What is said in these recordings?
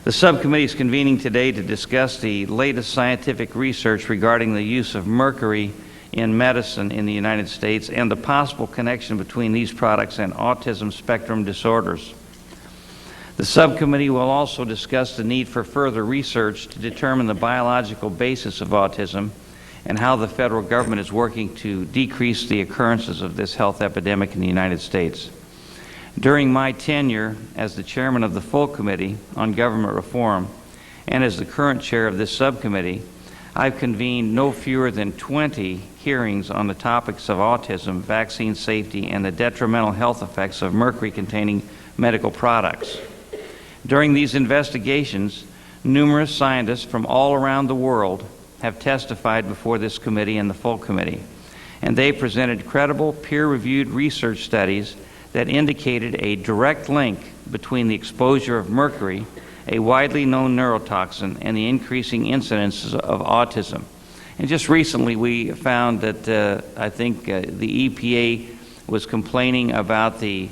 The subcommittee is convening today to discuss the latest scientific research regarding the use of mercury in medicine in the United States and the possible connection between these products and autism spectrum disorders. The subcommittee will also discuss the need for further research to determine the biological basis of autism and how the federal government is working to decrease the occurrences of this health epidemic in the United States. During my tenure as the chairman of the full committee on government reform and as the current chair of this subcommittee, I've convened no fewer than 20 hearings on the topics of autism, vaccine safety, and the detrimental health effects of mercury-containing medical products. During these investigations, numerous scientists from all around the world have testified before this committee and the full committee, and they presented credible, peer-reviewed research studies that indicated a direct link between the exposure of mercury, a widely known neurotoxin, and the increasing incidences of autism. And just recently we found that I think the EPA was complaining about the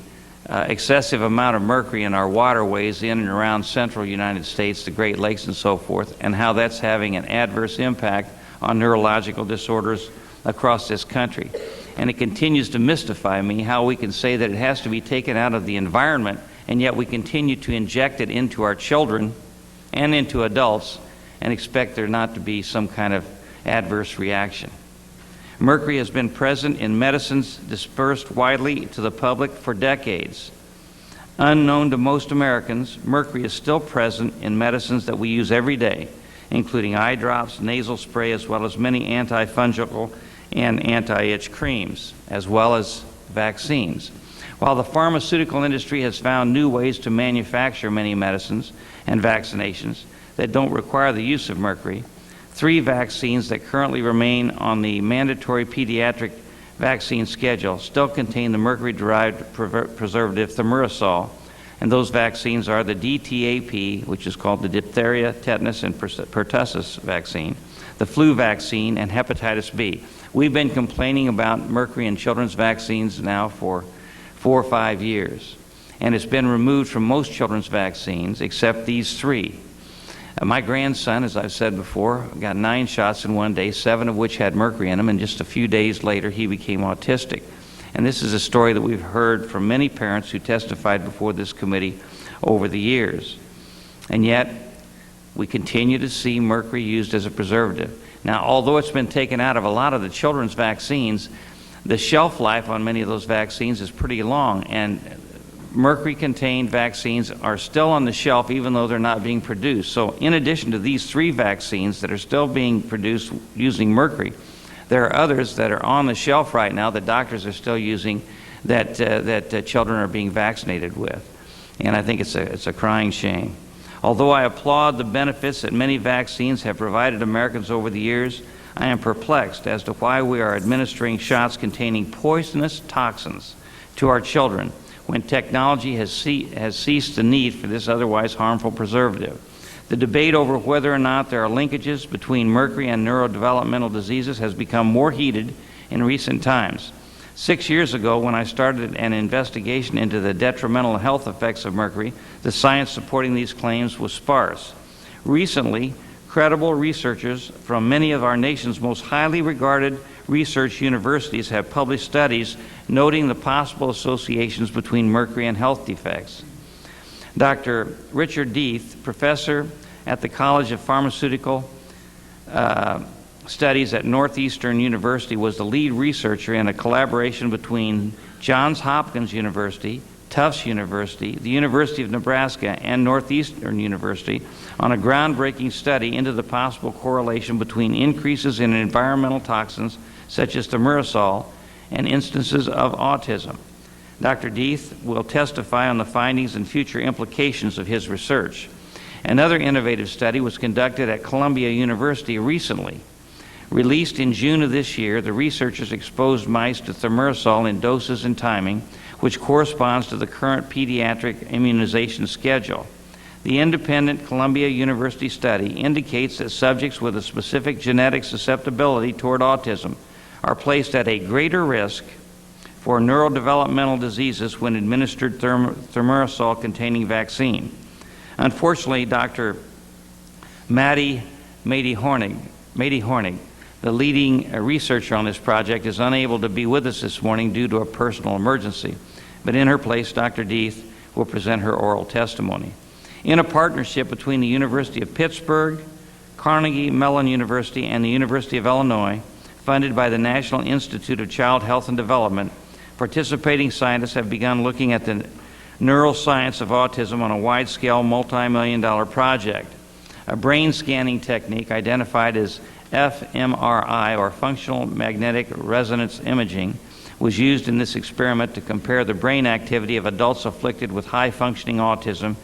excessive amount of mercury in our waterways in and around central United States, the Great Lakes and so forth, and how that's having an adverse impact on neurological disorders across this country. And it continues to mystify me how we can say that it has to be taken out of the environment, and yet we continue to inject it into our children and into adults and expect there not to be some kind of adverse reaction. Mercury has been present in medicines dispersed widely to the public for decades. Unknown to most Americans, mercury is still present in medicines that we use every day, including eye drops, nasal spray, as well as many antifungal and anti-itch creams, as well as vaccines. While the pharmaceutical industry has found new ways to manufacture many medicines and vaccinations that don't require the use of mercury, 3 vaccines that currently remain on the mandatory pediatric vaccine schedule still contain the mercury-derived preservative thimerosal, and those vaccines are the DTaP, which is called the diphtheria, tetanus, and pertussis vaccine, the flu vaccine, and hepatitis B. We've been complaining about mercury in children's vaccines now for 4 or 5 years, and it's been removed from most children's vaccines except these 3. My grandson, as I've said before, got 9 shots in one day, 7 of which had mercury in them, and just a few days later he became autistic. And this is a story that we've heard from many parents who testified before this committee over the years. And yet, we continue to see mercury used as a preservative. Now, although it's been taken out of a lot of the children's vaccines, the shelf life on many of those vaccines is pretty long, and mercury-contained vaccines are still on the shelf even though they're not being produced. So in addition to these 3 vaccines that are still being produced using mercury, there are others that are on the shelf right now that doctors are still using that children are being vaccinated with. And I think it's a crying shame. Although I applaud the benefits that many vaccines have provided Americans over the years, I am perplexed as to why we are administering shots containing poisonous toxins to our children when technology has ceased the need for this otherwise harmful preservative. The debate over whether or not there are linkages between mercury and neurodevelopmental diseases has become more heated in recent times. 6 years ago, when I started an investigation into the detrimental health effects of mercury, the science supporting these claims was sparse. Recently, credible researchers from many of our nation's most highly regarded research universities have published studies noting the possible associations between mercury and health defects. Dr. Richard Deeth, professor at the College of Pharmaceutical Studies at Northeastern University, was the lead researcher in a collaboration between Johns Hopkins University, Tufts University, the University of Nebraska, and Northeastern University on a groundbreaking study into the possible correlation between increases in environmental toxins such as thimerosal and instances of autism. Dr. Deeth will testify on the findings and future implications of his research. Another innovative study was conducted at Columbia University recently. Released in June of this year, the researchers exposed mice to thimerosal in doses and timing, which corresponds to the current pediatric immunization schedule. The independent Columbia University study indicates that subjects with a specific genetic susceptibility toward autism are placed at a greater risk for neurodevelopmental diseases when administered thimerosal-containing vaccine. Unfortunately, Dr. Maddie Hornig, the leading researcher on this project, is unable to be with us this morning due to a personal emergency. But in her place, Dr. Deeth will present her oral testimony. In a partnership between the University of Pittsburgh, Carnegie Mellon University, and the University of Illinois, funded by the National Institute of Child Health and Development, participating scientists have begun looking at the neuroscience of autism on a wide-scale, multi-million-dollar project. A brain scanning technique identified as fMRI, or functional magnetic resonance imaging, was used in this experiment to compare the brain activity of adults afflicted with high-functioning autism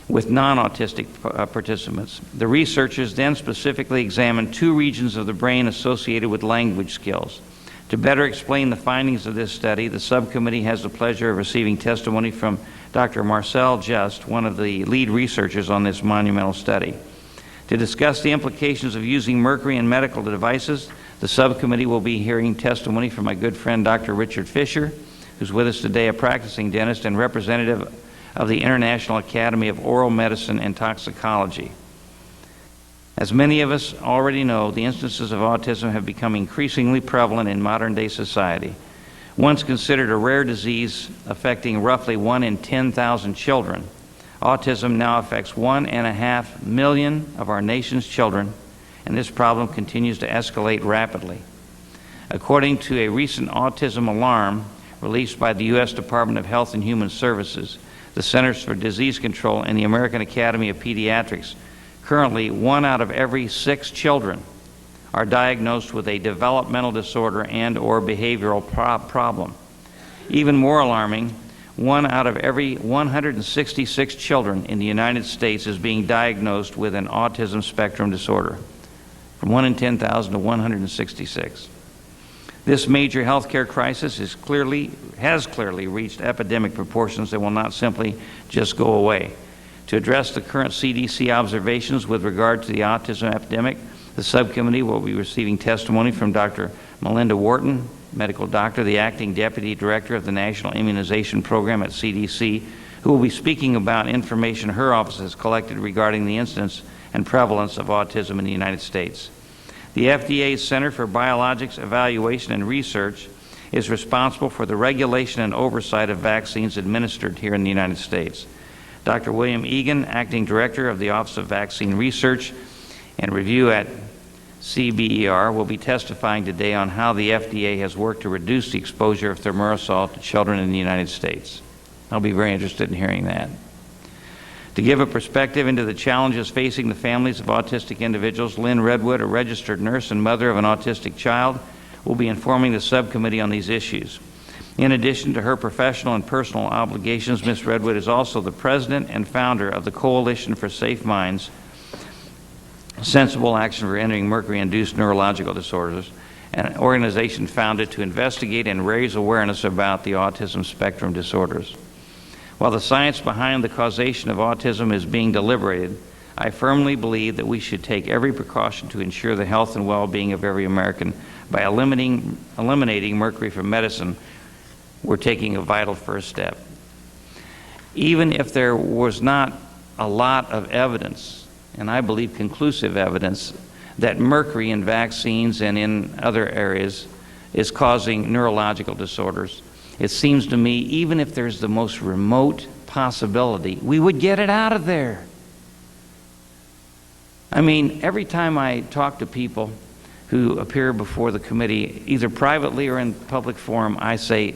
with non-autistic participants. The researchers then specifically examined 2 regions of the brain associated with language skills. To better explain the findings of this study, the subcommittee has the pleasure of receiving testimony from Dr. Marcel Just, one of the lead researchers on this monumental study. To discuss the implications of using mercury in medical devices, the subcommittee will be hearing testimony from my good friend Dr. Richard Fisher, who's with us today, a practicing dentist and representative of the International Academy of Oral Medicine and Toxicology. As many of us already know, the instances of autism have become increasingly prevalent in modern-day society. Once considered a rare disease affecting roughly 1 in 10,000 children, autism now affects 1.5 million of our nation's children, and this problem continues to escalate rapidly. According to a recent autism alarm released by the U.S. Department of Health and Human Services, the Centers for Disease Control, and the American Academy of Pediatrics, currently 1 out of every 6 children are diagnosed with a developmental disorder and or behavioral problem. Even more alarming, 1 out of every 166 children in the United States is being diagnosed with an autism spectrum disorder, from 1 in 10,000 to 166. This major healthcare crisis has clearly reached epidemic proportions that will not simply just go away. To address the current CDC observations with regard to the autism epidemic, the subcommittee will be receiving testimony from Dr. Melinda Wharton, medical doctor, the acting deputy director of the National Immunization Program at CDC, who will be speaking about information her office has collected regarding the incidence and prevalence of autism in the United States. The FDA's Center for Biologics Evaluation and Research is responsible for the regulation and oversight of vaccines administered here in the United States. Dr. William Egan, acting director of the Office of Vaccine Research and Review at CBER, will be testifying today on how the FDA has worked to reduce the exposure of thimerosal to children in the United States. I'll be very interested in hearing that. To give a perspective into the challenges facing the families of autistic individuals, Lynn Redwood, a registered nurse and mother of an autistic child, will be informing the subcommittee on these issues. In addition to her professional and personal obligations, Ms. Redwood is also the president and founder of the Coalition for Safe Minds, Sensible Action for Ending Mercury-Induced Neurological Disorders, an organization founded to investigate and raise awareness about the autism spectrum disorders. While the science behind the causation of autism is being deliberated, I firmly believe that we should take every precaution to ensure the health and well-being of every American. By eliminating mercury from medicine, we're taking a vital first step. Even if there was not a lot of evidence, and I believe conclusive evidence, that mercury in vaccines and in other areas is causing neurological disorders, it seems to me, even if there's the most remote possibility, we would get it out of there. I mean, every time I talk to people who appear before the committee, either privately or in public forum, I say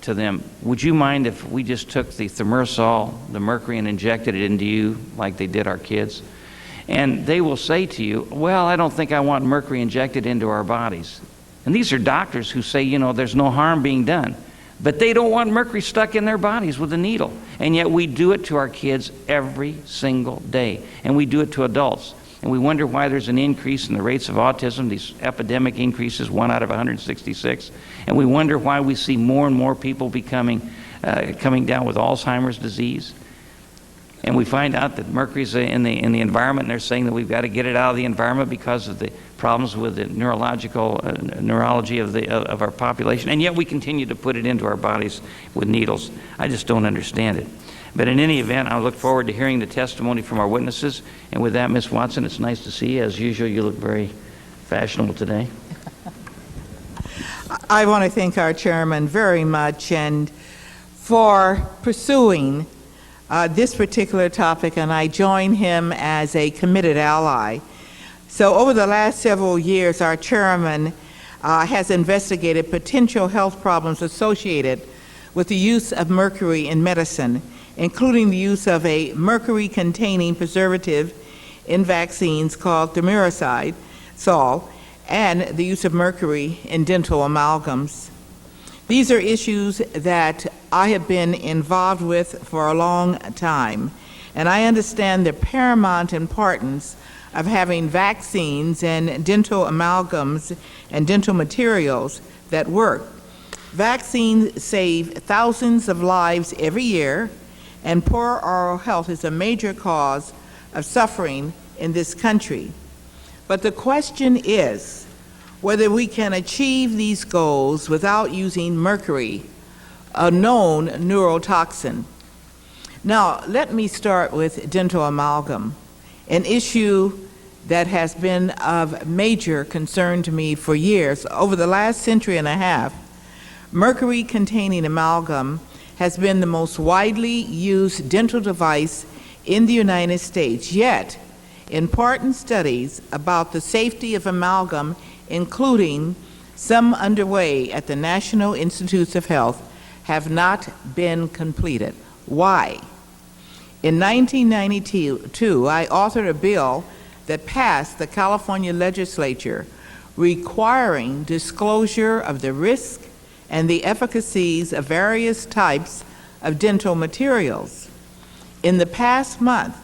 to them, would you mind if we just took the thimerosal, the mercury, and injected it into you like they did our kids? And they will say to you, well, I don't think I want mercury injected into our bodies. And these are doctors who say, you know, there's no harm being done. But they don't want mercury stuck in their bodies with a needle. And yet we do it to our kids every single day. And we do it to adults. And we wonder why there's an increase in the rates of autism, these epidemic increases, 1 out of 166. And we wonder why we see more and more people coming down with Alzheimer's disease. And we find out that mercury's in the environment, and they're saying that we've got to get it out of the environment because of the problems with the neurology of our population. And yet we continue to put it into our bodies with needles. I just don't understand it. But in any event, I look forward to hearing the testimony from our witnesses. And with that, Ms. Watson, it's nice to see you. As usual, you look very fashionable today. I want to thank our chairman very much and for pursuing this particular topic, and I join him as a committed ally. So over the last several years, our chairman has investigated potential health problems associated with the use of mercury in medicine, including the use of a mercury-containing preservative in vaccines called thimerosal, and the use of mercury in dental amalgams. These are issues that I have been involved with for a long time, and I understand the paramount importance of having vaccines and dental amalgams and dental materials that work. Vaccines save thousands of lives every year, and poor oral health is a major cause of suffering in this country. But the question is whether we can achieve these goals without using mercury, a known neurotoxin. Now, let me start with dental amalgam, an issue that has been of major concern to me for years. Over the last century and a half, mercury-containing amalgam has been the most widely used dental device in the United States. Yet, important studies about the safety of amalgam, including some underway at the National Institutes of Health, have not been completed. Why? In 1992, I authored a bill that passed the California legislature requiring disclosure of the risk and the efficacies of various types of dental materials. In the past month,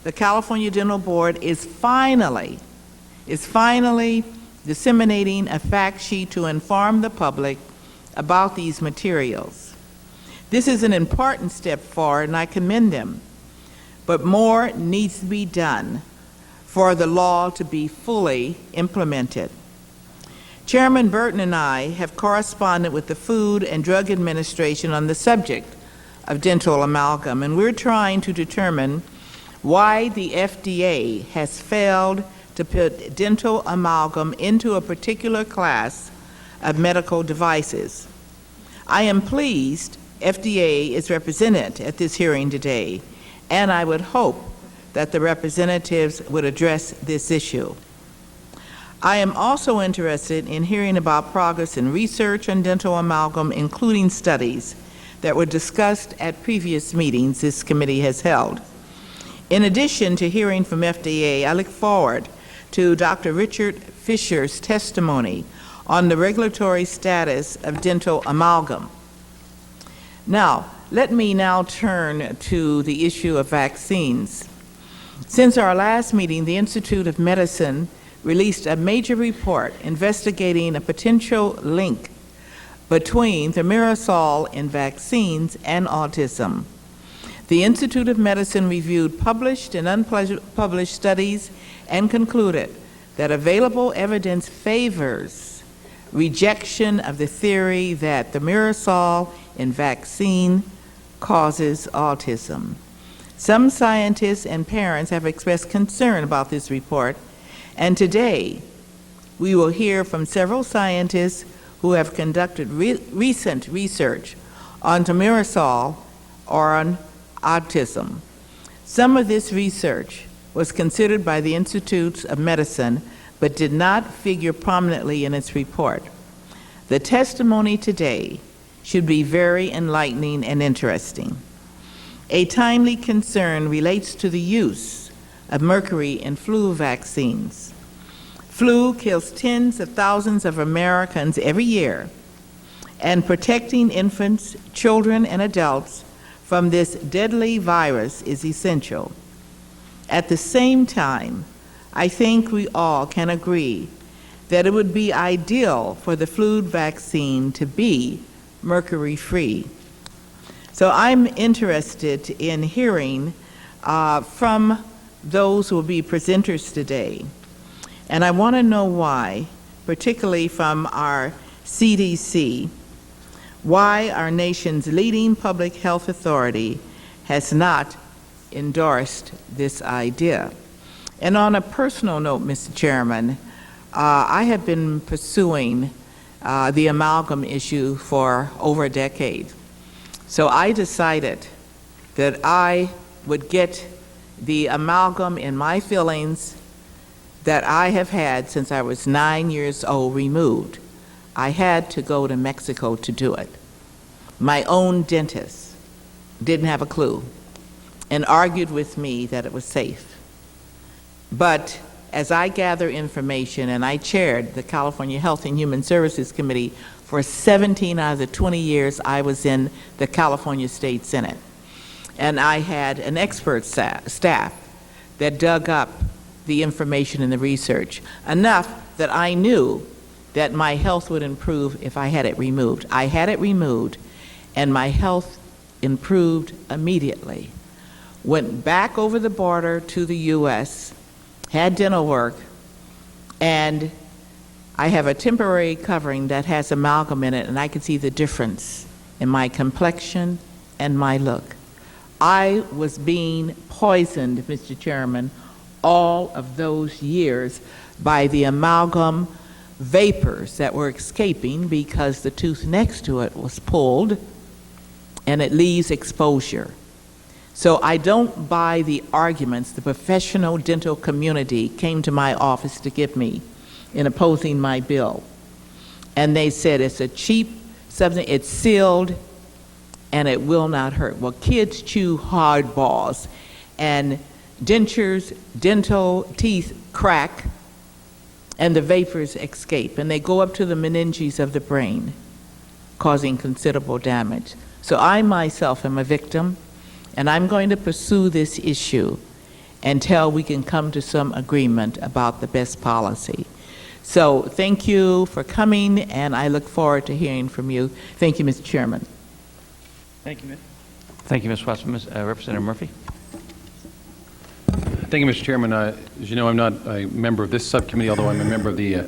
the California Dental Board is finally disseminating a fact sheet to inform the public about these materials. This is an important step forward, and I commend them, but more needs to be done for the law to be fully implemented. Chairman Burton and I have corresponded with the Food and Drug Administration on the subject of dental amalgam, and we're trying to determine why the FDA has failed to put dental amalgam into a particular class of medical devices. I am pleased FDA is represented at this hearing today, and I would hope that the representatives would address this issue. I am also interested in hearing about progress in research on dental amalgam, including studies that were discussed at previous meetings this committee has held. In addition to hearing from FDA, I look forward to Dr. Richard Fisher's testimony on the regulatory status of dental amalgam. Now, let me now turn to the issue of vaccines. Since our last meeting, the Institute of Medicine released a major report investigating a potential link between thimerosal in vaccines and autism. The Institute of Medicine reviewed published and unpublished studies and concluded that available evidence favors rejection of the theory that thimerosal in vaccine causes autism. Some scientists and parents have expressed concern about this report, and today we will hear from several scientists who have conducted recent research on thimerosal or on autism. Some of this research was considered by the Institutes of Medicine but did not figure prominently in its report. The testimony today should be very enlightening and interesting. A timely concern relates to the use of mercury in flu vaccines. Flu kills tens of thousands of Americans every year, and protecting infants, children, and adults from this deadly virus is essential. At the same time, I think we all can agree that it would be ideal for the flu vaccine to be mercury-free. So I'm interested in hearing from those who will be presenters today. And I want to know why, particularly from our CDC, why our nation's leading public health authority has not endorsed this idea. And on a personal note, Mr. Chairman, I have been pursuing the amalgam issue for over a decade. So I decided that I would get the amalgam in my fillings that I have had since I was 9 years old removed. I had to go to Mexico to do it. My own dentist didn't have a clue and argued with me that it was safe. But as I gather information, and I chaired the California Health and Human Services Committee for 17 out of the 20 years I was in the California State Senate. And I had an expert staff that dug up the information and the research, enough that I knew that my health would improve if I had it removed. I had it removed, and my health improved immediately. Went back over the border to the U.S., had dental work, and I have a temporary covering that has amalgam in it, and I can see the difference in my complexion and my look. I was being poisoned, Mr. Chairman, all of those years by the amalgam vapors that were escaping because the tooth next to it was pulled and it leaves exposure. So I don't buy the arguments the professional dental community came to my office to give me in opposing my bill. And they said it's a cheap substance, it's sealed, and it will not hurt. Well, kids chew hard balls, and dentures, dental teeth crack, and the vapors escape, and they go up to the meninges of the brain, causing considerable damage. So I myself am a victim, and I'm going to pursue this issue until we can come to some agreement about the best policy. So thank you for coming, and I look forward to hearing from you. Thank you, Mr. Chairman. Thank you, Ms. Thank you, Ms. Watson. Representative Murphy. Thank you, Mr. Chairman. As you know, I'm not a member of this subcommittee, although I'm a member of the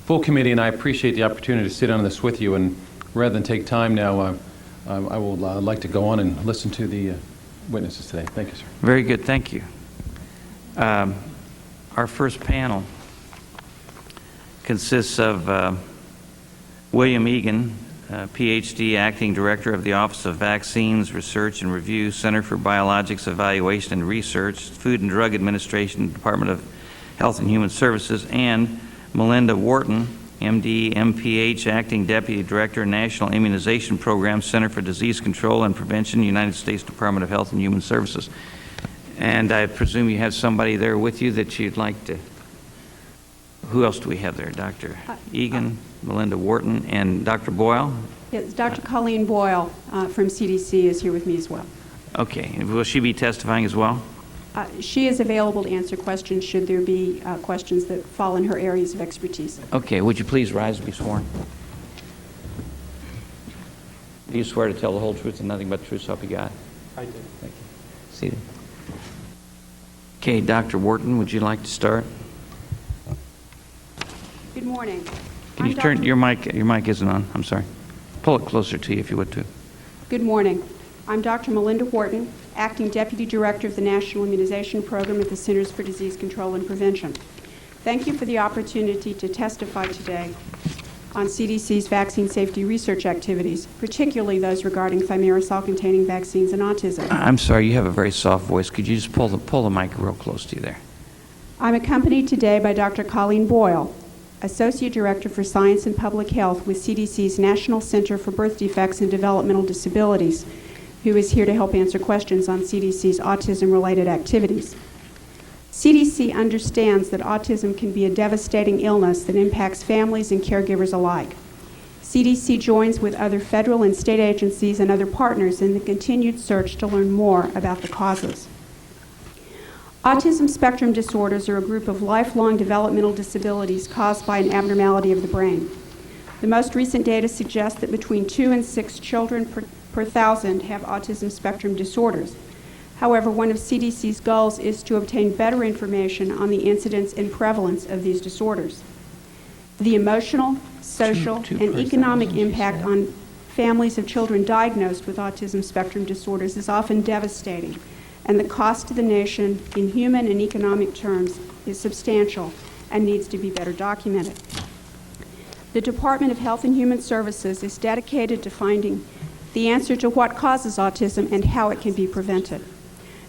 full committee, and I appreciate the opportunity to sit on this with you. And rather than take time now, I will like to go on and listen to the witnesses today. Thank you, sir. Very good. Thank you. Our first panel consists of William Egan, PhD, Acting Director of the Office of Vaccines Research and Review, Center for Biologics Evaluation and Research, Food and Drug Administration, Department of Health and Human Services, and Melinda Wharton, MD, MPH, Acting Deputy Director, National Immunization Program, Center for Disease Control and Prevention, United States Department of Health and Human Services. And I presume you have somebody there with you that you'd like to... Who else do we have there? Dr. Egan, Melinda Wharton, and Dr. Boyle? Yes, Dr. Colleen Boyle from CDC is here with me as well. Okay. And will she be testifying as well? She is available to answer questions should there be questions that fall in her areas of expertise. Okay. Would you please rise and be sworn? Do you swear to tell the whole truth and nothing but the truth, so help you God? I do. Thank you. Seated. Okay, Dr. Wharton, would you like to start? Good morning. Can you turn your mic? Your mic isn't on. I'm sorry. Pull it closer to you if you would, too. Good morning. I'm Dr. Melinda Wharton, Acting Deputy Director of the National Immunization Program at the Centers for Disease Control and Prevention. Thank you for the opportunity to testify today on CDC's vaccine safety research activities, particularly those regarding thimerosal-containing vaccines and autism. I'm sorry, you have a very soft voice. Could you just pull the mic real close to you there? I'm accompanied today by Dr. Colleen Boyle, Associate Director for Science and Public Health with CDC's National Center for Birth Defects and Developmental Disabilities, who is here to help answer questions on CDC's autism-related activities. CDC understands that autism can be a devastating illness that impacts families and caregivers alike. CDC joins with other federal and state agencies and other partners in the continued search to learn more about the causes. Autism spectrum disorders are a group of lifelong developmental disabilities caused by an abnormality of the brain. The most recent data suggests that between 2 and 6 children per 1,000 have autism spectrum disorders. However, one of CDC's goals is to obtain better information on the incidence and prevalence of these disorders. The emotional, social, and economic impact on families of children diagnosed with autism spectrum disorders is often devastating, and the cost to the nation in human and economic terms is substantial and needs to be better documented. The Department of Health and Human Services is dedicated to finding the answer to what causes autism and how it can be prevented.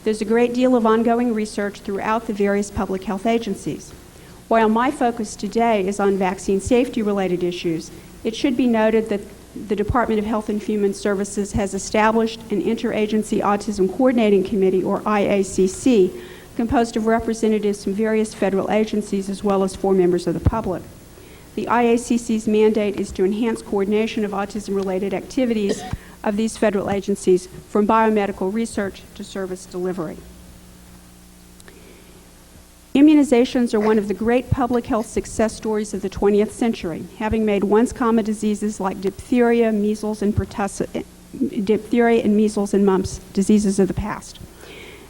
There's a great deal of ongoing research throughout the various public health agencies. While my focus today is on vaccine safety-related issues, it should be noted that the Department of Health and Human Services has established an Interagency Autism Coordinating Committee, or IACC, composed of representatives from various federal agencies as well as 4 members of the public. The IACC's mandate is to enhance coordination of autism-related activities of these federal agencies, from biomedical research to service delivery. Immunizations are one of the great public health success stories of the 20th century, having made once common diseases like diphtheria, measles, and mumps diseases of the past.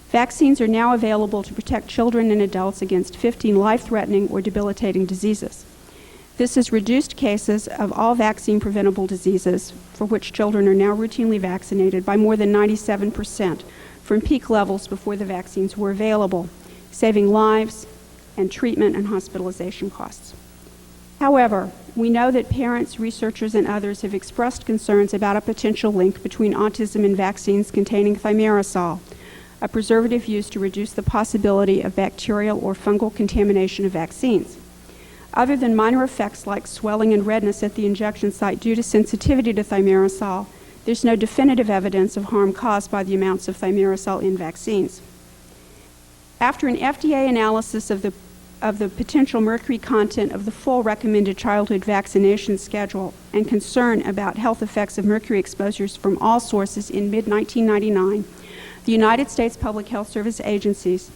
Vaccines are now available to protect children and adults against 15 life-threatening or debilitating diseases. This has reduced cases of all vaccine-preventable diseases, for which children are now routinely vaccinated, by more than 97% from peak levels before the vaccines were available, saving lives and treatment and hospitalization costs. However, we know that parents, researchers, and others have expressed concerns about a potential link between autism and vaccines containing thimerosal, a preservative used to reduce the possibility of bacterial or fungal contamination of vaccines. Other than minor effects like swelling and redness at the injection site due to sensitivity to thimerosal, there's no definitive evidence of harm caused by the amounts of thimerosal in vaccines. After an FDA analysis of the potential mercury content of the full recommended childhood vaccination schedule and concern about health effects of mercury exposures from all sources in mid-1999, the United States Public Health Service agencies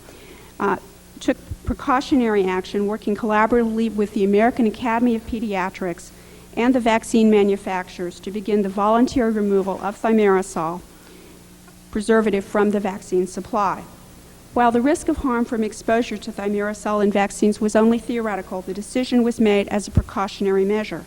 took precautionary action, working collaboratively with the American Academy of Pediatrics and the vaccine manufacturers to begin the voluntary removal of thimerosal preservative from the vaccine supply. While the risk of harm from exposure to thimerosal in vaccines was only theoretical, the decision was made as a precautionary measure.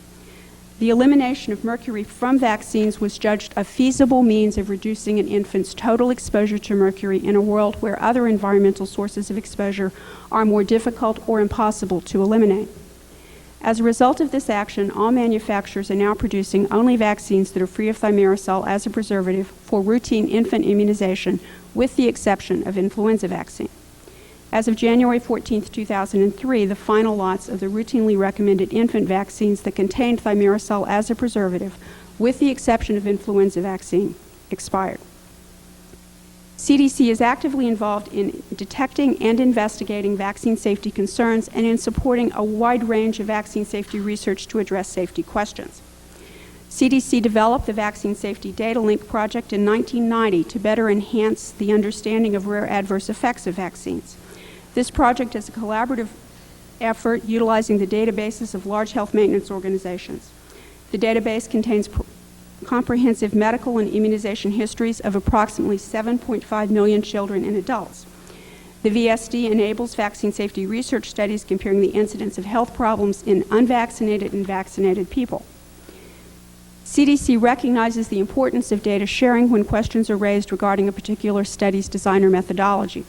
The elimination of mercury from vaccines was judged a feasible means of reducing an infant's total exposure to mercury in a world where other environmental sources of exposure are more difficult or impossible to eliminate. As a result of this action, all manufacturers are now producing only vaccines that are free of thimerosal as a preservative for routine infant immunization, with the exception of influenza vaccine. As of January 14, 2003, the final lots of the routinely recommended infant vaccines that contained thimerosal as a preservative, with the exception of influenza vaccine, expired. CDC is actively involved in detecting and investigating vaccine safety concerns and in supporting a wide range of vaccine safety research to address safety questions. CDC developed the Vaccine Safety Data Link project in 1990 to better enhance the understanding of rare adverse effects of vaccines. This project is a collaborative effort utilizing the databases of large health maintenance organizations. The database contains comprehensive medical and immunization histories of approximately 7.5 million children and adults. The VSD enables vaccine safety research studies comparing the incidence of health problems in unvaccinated and vaccinated people. CDC recognizes the importance of data sharing when questions are raised regarding a particular study's design or methodology.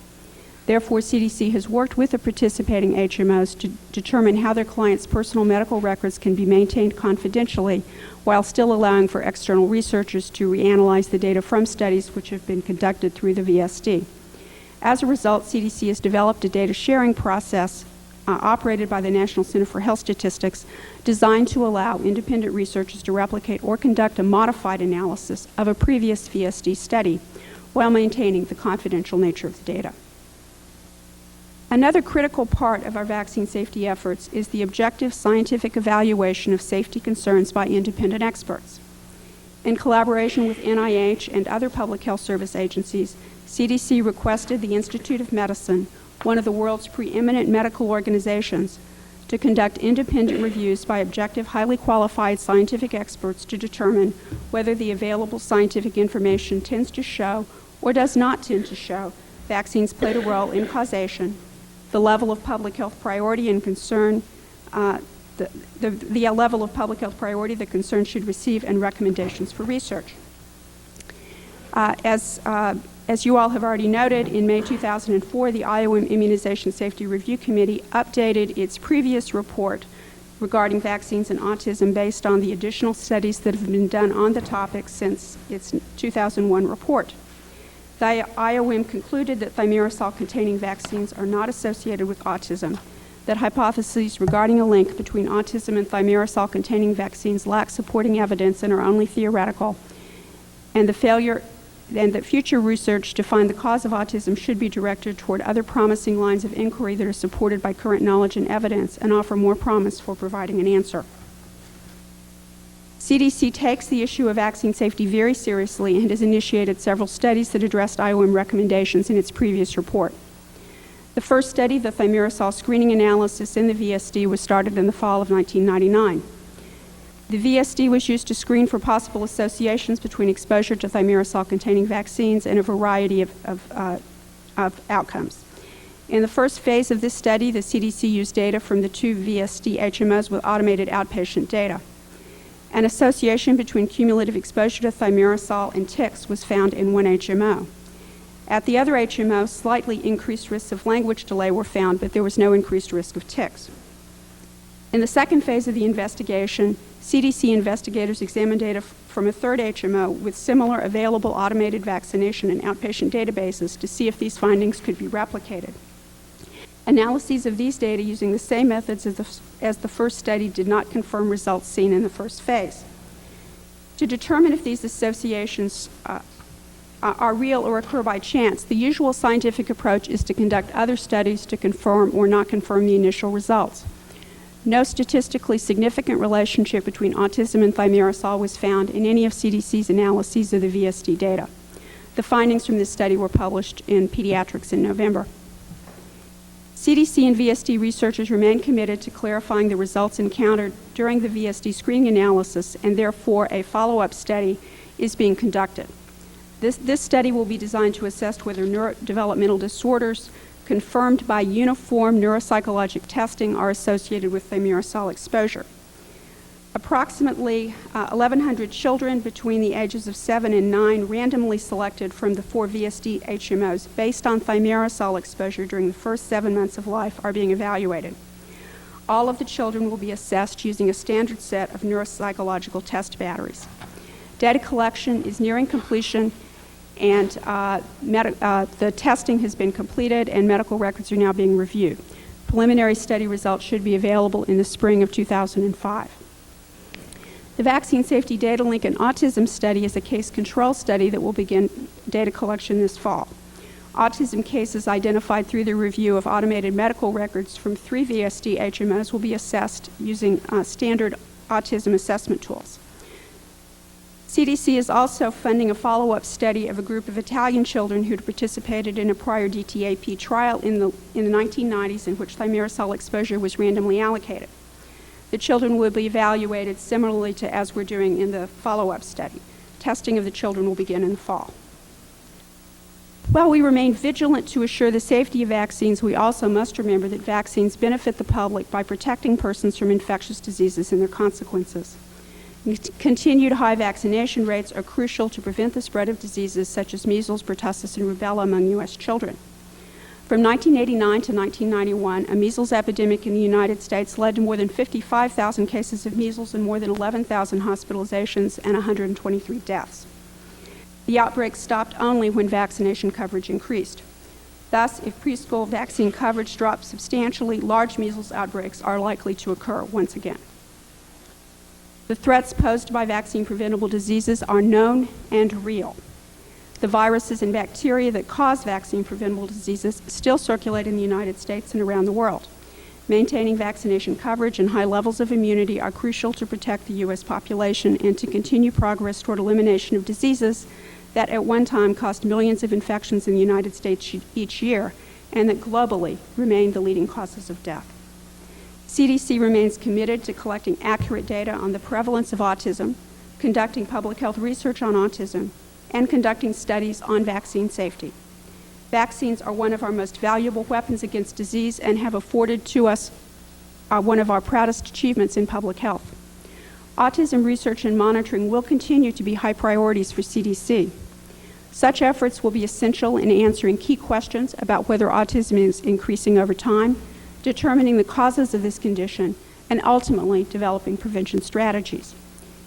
Therefore, CDC has worked with the participating HMOs to determine how their clients' personal medical records can be maintained confidentially while still allowing for external researchers to reanalyze the data from studies which have been conducted through the VSD. As a result, CDC has developed a data sharing process operated by the National Center for Health Statistics designed to allow independent researchers to replicate or conduct a modified analysis of a previous VSD study while maintaining the confidential nature of the data. Another critical part of our vaccine safety efforts is the objective scientific evaluation of safety concerns by independent experts. In collaboration with NIH and other public health service agencies, CDC requested the Institute of Medicine, one of the world's preeminent medical organizations, to conduct independent reviews by objective, highly qualified scientific experts to determine whether the available scientific information tends to show or does not tend to show vaccines played a role in causation, the level of public health priority and concern the level of public health priority the concern should receive, and recommendations for research. As you all have already noted, in May 2004, the IOM Immunization Safety Review Committee updated its previous report regarding vaccines and autism based on the additional studies that have been done on the topic since its 2001 report. The IOM concluded that thimerosal-containing vaccines are not associated with autism, that hypotheses regarding a link between autism and thimerosal-containing vaccines lack supporting evidence and are only theoretical, and that future research to find the cause of autism should be directed toward other promising lines of inquiry that are supported by current knowledge and evidence and offer more promise for providing an answer. CDC takes the issue of vaccine safety very seriously and has initiated several studies that addressed IOM recommendations in its previous report. The first study, the thimerosal screening analysis in the VSD, was started in the fall of 1999. The VSD was used to screen for possible associations between exposure to thimerosal-containing vaccines and a variety of outcomes. In the first phase of this study, the CDC used data from the 2 VSD HMOs with automated outpatient data. An association between cumulative exposure to thimerosal and tics was found in 1 HMO. At the other HMO, slightly increased risks of language delay were found, but there was no increased risk of tics. In the second phase of the investigation, CDC investigators examined data from a third HMO with similar available automated vaccination and outpatient databases to see if these findings could be replicated. Analyses of these data using the same methods as the first study did not confirm results seen in the first phase. To determine if these associations are real or occur by chance, the usual scientific approach is to conduct other studies to confirm or not confirm the initial results. No statistically significant relationship between autism and thimerosal was found in any of CDC's analyses of the VSD data. The findings from this study were published in Pediatrics in November. CDC and VSD researchers remain committed to clarifying the results encountered during the VSD screening analysis, and therefore a follow-up study is being conducted. This study will be designed to assess whether neurodevelopmental disorders confirmed by uniform neuropsychologic testing are associated with thimerosal exposure. Approximately 1,100 children between the ages of 7 and 9 randomly selected from the 4 VSD HMOs based on thimerosal exposure during the first 7 months of life are being evaluated. All of the children will be assessed using a standard set of neuropsychological test batteries. Data collection is nearing completion, and the testing has been completed and medical records are now being reviewed. Preliminary study results should be available in the spring of 2005. The Vaccine Safety Data Link and Autism study is a case control study that will begin data collection this fall. Autism cases identified through the review of automated medical records from 3 VSD HMOs will be assessed using standard autism assessment tools. CDC is also funding a follow-up study of a group of Italian children who had participated in a prior DTaP trial in the 1990s in which thimerosal exposure was randomly allocated. The children will be evaluated similarly to as we're doing in the follow-up study. Testing of the children will begin in the fall. While we remain vigilant to assure the safety of vaccines, we also must remember that vaccines benefit the public by protecting persons from infectious diseases and their consequences. Continued high vaccination rates are crucial to prevent the spread of diseases such as measles, pertussis, and rubella among U.S. children. From 1989 to 1991, a measles epidemic in the United States led to more than 55,000 cases of measles and more than 11,000 hospitalizations and 123 deaths. The outbreak stopped only when vaccination coverage increased. Thus, if preschool vaccine coverage drops substantially, large measles outbreaks are likely to occur once again. The threats posed by vaccine-preventable diseases are known and real. The viruses and bacteria that cause vaccine-preventable diseases still circulate in the United States and around the world. Maintaining vaccination coverage and high levels of immunity are crucial to protect the U.S. population and to continue progress toward elimination of diseases that at one time caused millions of infections in the United States each year and that globally remain the leading causes of death. CDC remains committed to collecting accurate data on the prevalence of autism, conducting public health research on autism, and conducting studies on vaccine safety. Vaccines are one of our most valuable weapons against disease and have afforded to us one of our proudest achievements in public health. Autism research and monitoring will continue to be high priorities for CDC. Such efforts will be essential in answering key questions about whether autism is increasing over time, determining the causes of this condition, and ultimately developing prevention strategies.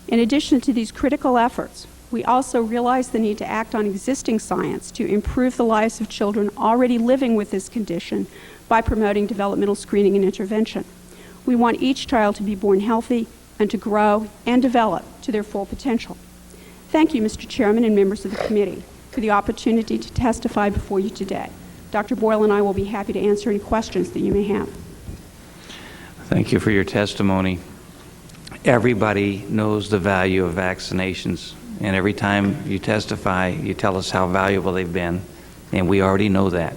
In addition to these critical efforts, we also realize the need to act on existing science to improve the lives of children already living with this condition by promoting developmental screening and intervention. We want each child to be born healthy and to grow and develop to their full potential. Thank you, Mr. Chairman and members of the committee, for the opportunity to testify before you today. Dr. Boyle and I will be happy to answer any questions that you may have. Thank you for your testimony. Everybody knows the value of vaccinations, and every time you testify, you tell us how valuable they've been, and we already know that.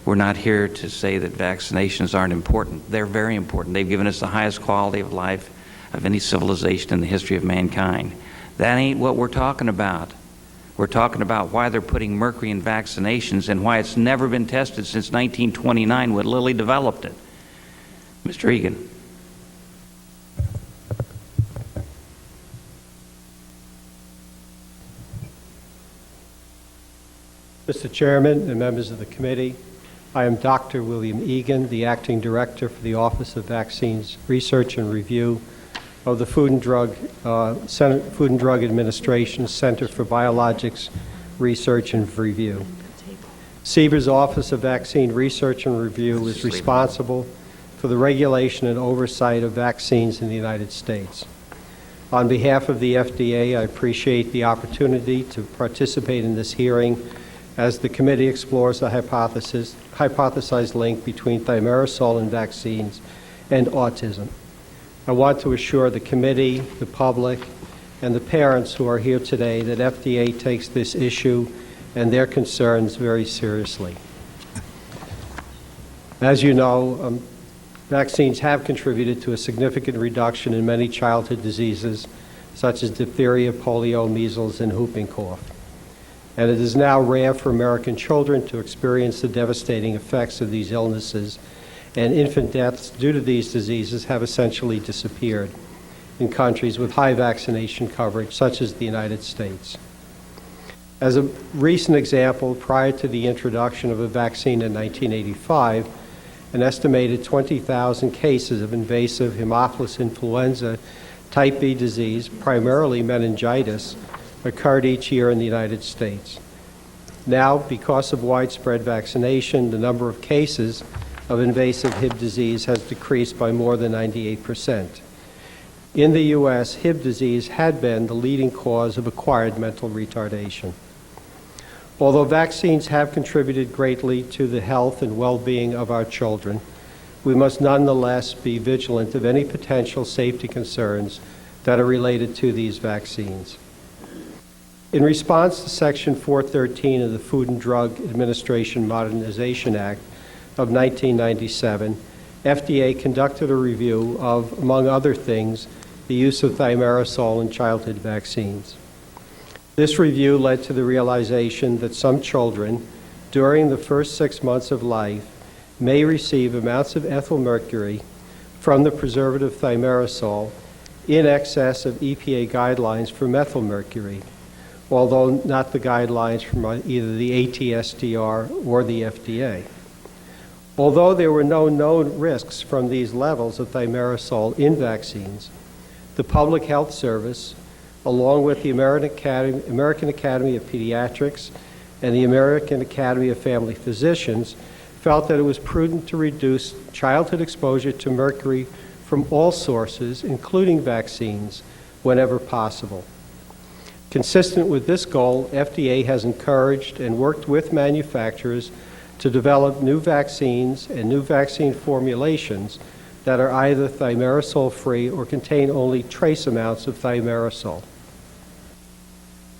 We're not here to say that vaccinations aren't important. They're very important. They've given us the highest quality of life of any civilization in the history of mankind. That ain't what we're talking about. We're talking about why they're putting mercury in vaccinations and why it's never been tested since 1929 when Lilly developed it. Mr. Egan. Mr. Chairman and members of the committee, I am Dr. William Egan, the Acting Director for the Office of Vaccines Research and Review of the Food and Drug Administration Center for Biologics Research and Review. CBER's Office of Vaccine Research and Review is responsible for the regulation and oversight of vaccines in the United States. On behalf of the FDA, I appreciate the opportunity to participate in this hearing as the committee explores the hypothesized link between thimerosal and vaccines and autism. I want to assure the committee, the public, and the parents who are here today that FDA takes this issue and their concerns very seriously. As you know, vaccines have contributed to a significant reduction in many childhood diseases such as diphtheria, polio, measles, and whooping cough. And it is now rare for American children to experience the devastating effects of these illnesses, and infant deaths due to these diseases have essentially disappeared in countries with high vaccination coverage, such as the United States. As a recent example, prior to the introduction of a vaccine in 1985, an estimated 20,000 cases of invasive Haemophilus influenza type B disease, primarily meningitis, occurred each year in the United States. Now, because of widespread vaccination, the number of cases of invasive Hib disease has decreased by more than 98%. In the U.S., Hib disease had been the leading cause of acquired mental retardation. Although vaccines have contributed greatly to the health and well-being of our children, we must nonetheless be vigilant of any potential safety concerns that are related to these vaccines. In response to Section 413 of the Food and Drug Administration Modernization Act of 1997, FDA conducted a review of, among other things, the use of thimerosal in childhood vaccines. This review led to the realization that some children, during the first 6 months of life, may receive amounts of ethyl mercury from the preservative thimerosal in excess of EPA guidelines for methyl mercury, although not the guidelines from either the ATSDR or the FDA. Although there were no known risks from these levels of thimerosal in vaccines, the Public Health Service, along with the American Academy of Pediatrics and the American Academy of Family Physicians, felt that it was prudent to reduce childhood exposure to mercury from all sources, including vaccines, whenever possible. Consistent with this goal, FDA has encouraged and worked with manufacturers to develop new vaccines and new vaccine formulations that are either thimerosal-free or contain only trace amounts of thimerosal.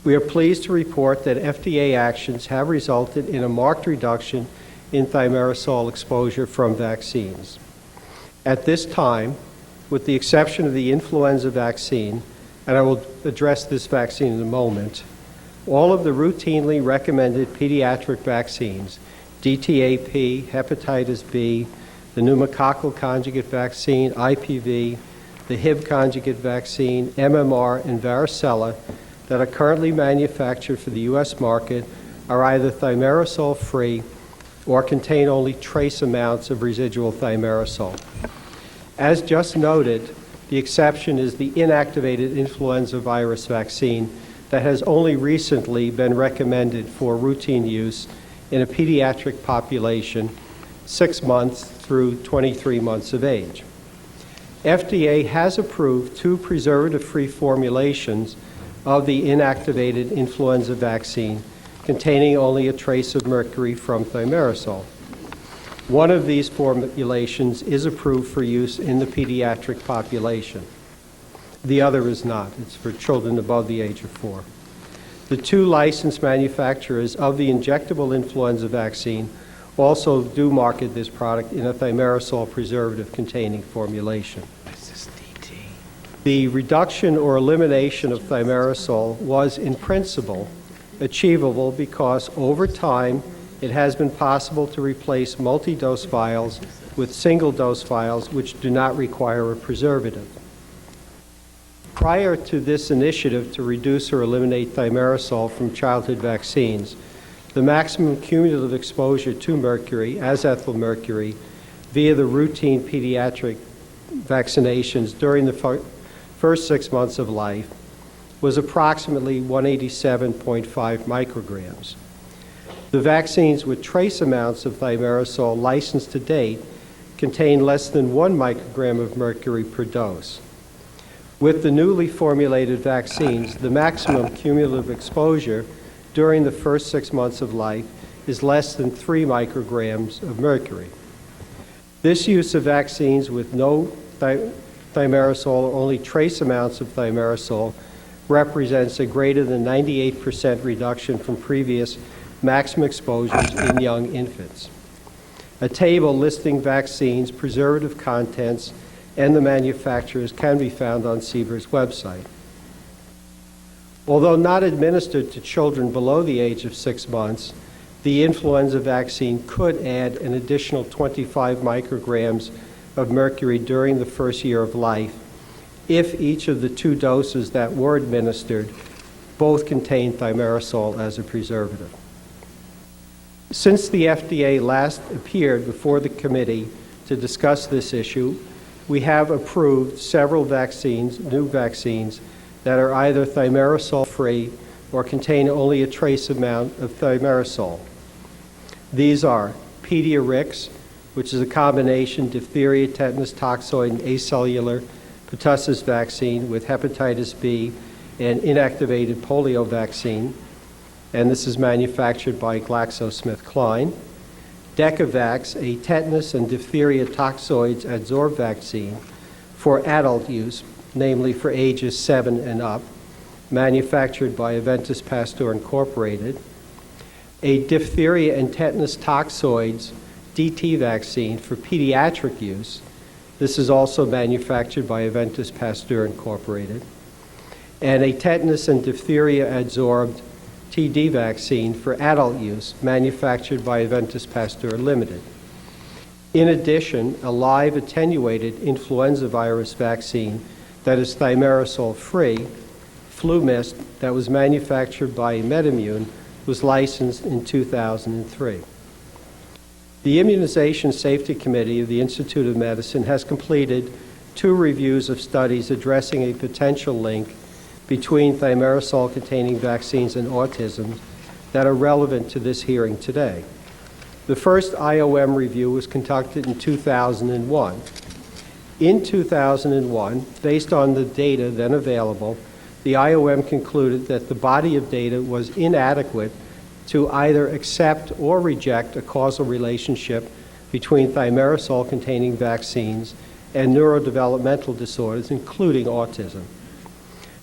We are pleased to report that FDA actions have resulted in a marked reduction in thimerosal exposure from vaccines. At this time, with the exception of the influenza vaccine, and I will address this vaccine in a moment, all of the routinely recommended pediatric vaccines, DTaP, hepatitis B, the pneumococcal conjugate vaccine, IPV, the Hib conjugate vaccine, MMR, and varicella that are currently manufactured for the U.S. market are either thimerosal-free or contain only trace amounts of residual thimerosal. As just noted, the exception is the inactivated influenza virus vaccine that has only recently been recommended for routine use in a pediatric population 6 months through 23 months of age. FDA has approved 2 preservative-free formulations of the inactivated influenza vaccine containing only a trace of mercury from thimerosal. One of these formulations is approved for use in the pediatric population. The other is not. It's for children above the age of 4. The 2 licensed manufacturers of the injectable influenza vaccine also do market this product in a thimerosal preservative-containing formulation. The reduction or elimination of thimerosal was, in principle, achievable because over time it has been possible to replace multi-dose vials with single-dose vials which do not require a preservative. Prior to this initiative to reduce or eliminate thimerosal from childhood vaccines, the maximum cumulative exposure to mercury, as ethyl mercury, via the routine pediatric vaccinations during the first 6 months of life was approximately 187.5 micrograms. The vaccines with trace amounts of thimerosal licensed to date contain less than 1 microgram of mercury per dose. With the newly formulated vaccines, the maximum cumulative exposure during the first 6 months of life is less than 3 micrograms of mercury. This use of vaccines with no thimerosal or only trace amounts of thimerosal represents a greater than 98% reduction from previous maximum exposures in young infants. A table listing vaccines, preservative contents, and the manufacturers can be found on CBER's website. Although not administered to children below the age of 6 months, the influenza vaccine could add an additional 25 micrograms of mercury during the first year of life if each of the 2 doses that were administered both contained thimerosal as a preservative. Since the FDA last appeared before the committee to discuss this issue, we have approved several vaccines, new vaccines, that are either thimerosal-free or contain only a trace amount of thimerosal. These are Pediarix, which is a combination diphtheria, tetanus toxoid, and acellular pertussis vaccine with hepatitis B and inactivated polio vaccine, and this is manufactured by GlaxoSmithKline. Decavax, a tetanus and diphtheria toxoids adsorb vaccine for adult use, namely for ages 7 and up, manufactured by Aventis Pasteur Incorporated. A diphtheria and tetanus toxoids DT vaccine for pediatric use. This is also manufactured by Aventis Pasteur Incorporated. And a tetanus and diphtheria adsorbed TD vaccine for adult use, manufactured by Aventis Pasteur Limited. In addition, a live attenuated influenza virus vaccine that is thimerosal-free, FluMist, that was manufactured by MedImmune, was licensed in 2003. The Immunization Safety Committee of the Institute of Medicine has completed 2 reviews of studies addressing a potential link between thimerosal-containing vaccines and autism that are relevant to this hearing today. The first IOM review was conducted in 2001. In 2001, based on the data then available, the IOM concluded that the body of data was inadequate to either accept or reject a causal relationship between thimerosal-containing vaccines and neurodevelopmental disorders, including autism.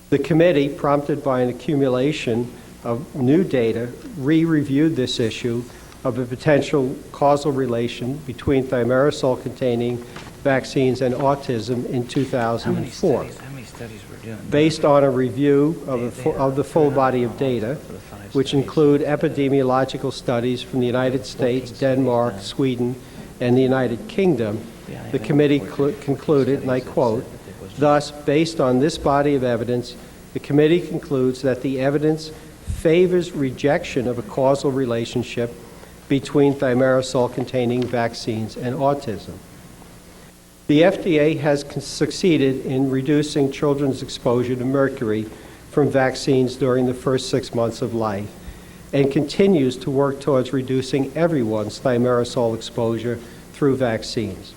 The committee, prompted by an accumulation of new data, re-reviewed this issue of a potential causal relation between thimerosal-containing vaccines and autism in 2004. How many studies were doing? Based on a review of the full body of data, which include epidemiological studies from the United States, Denmark, Sweden, and the United Kingdom, the committee concluded, and I quote, "Thus, based on this body of evidence, the committee concludes that the evidence favors rejection of a causal relationship between thimerosal-containing vaccines and autism." The FDA has succeeded in reducing children's exposure to mercury from vaccines during the first 6 months of life and continues to work towards reducing everyone's thimerosal exposure through vaccines.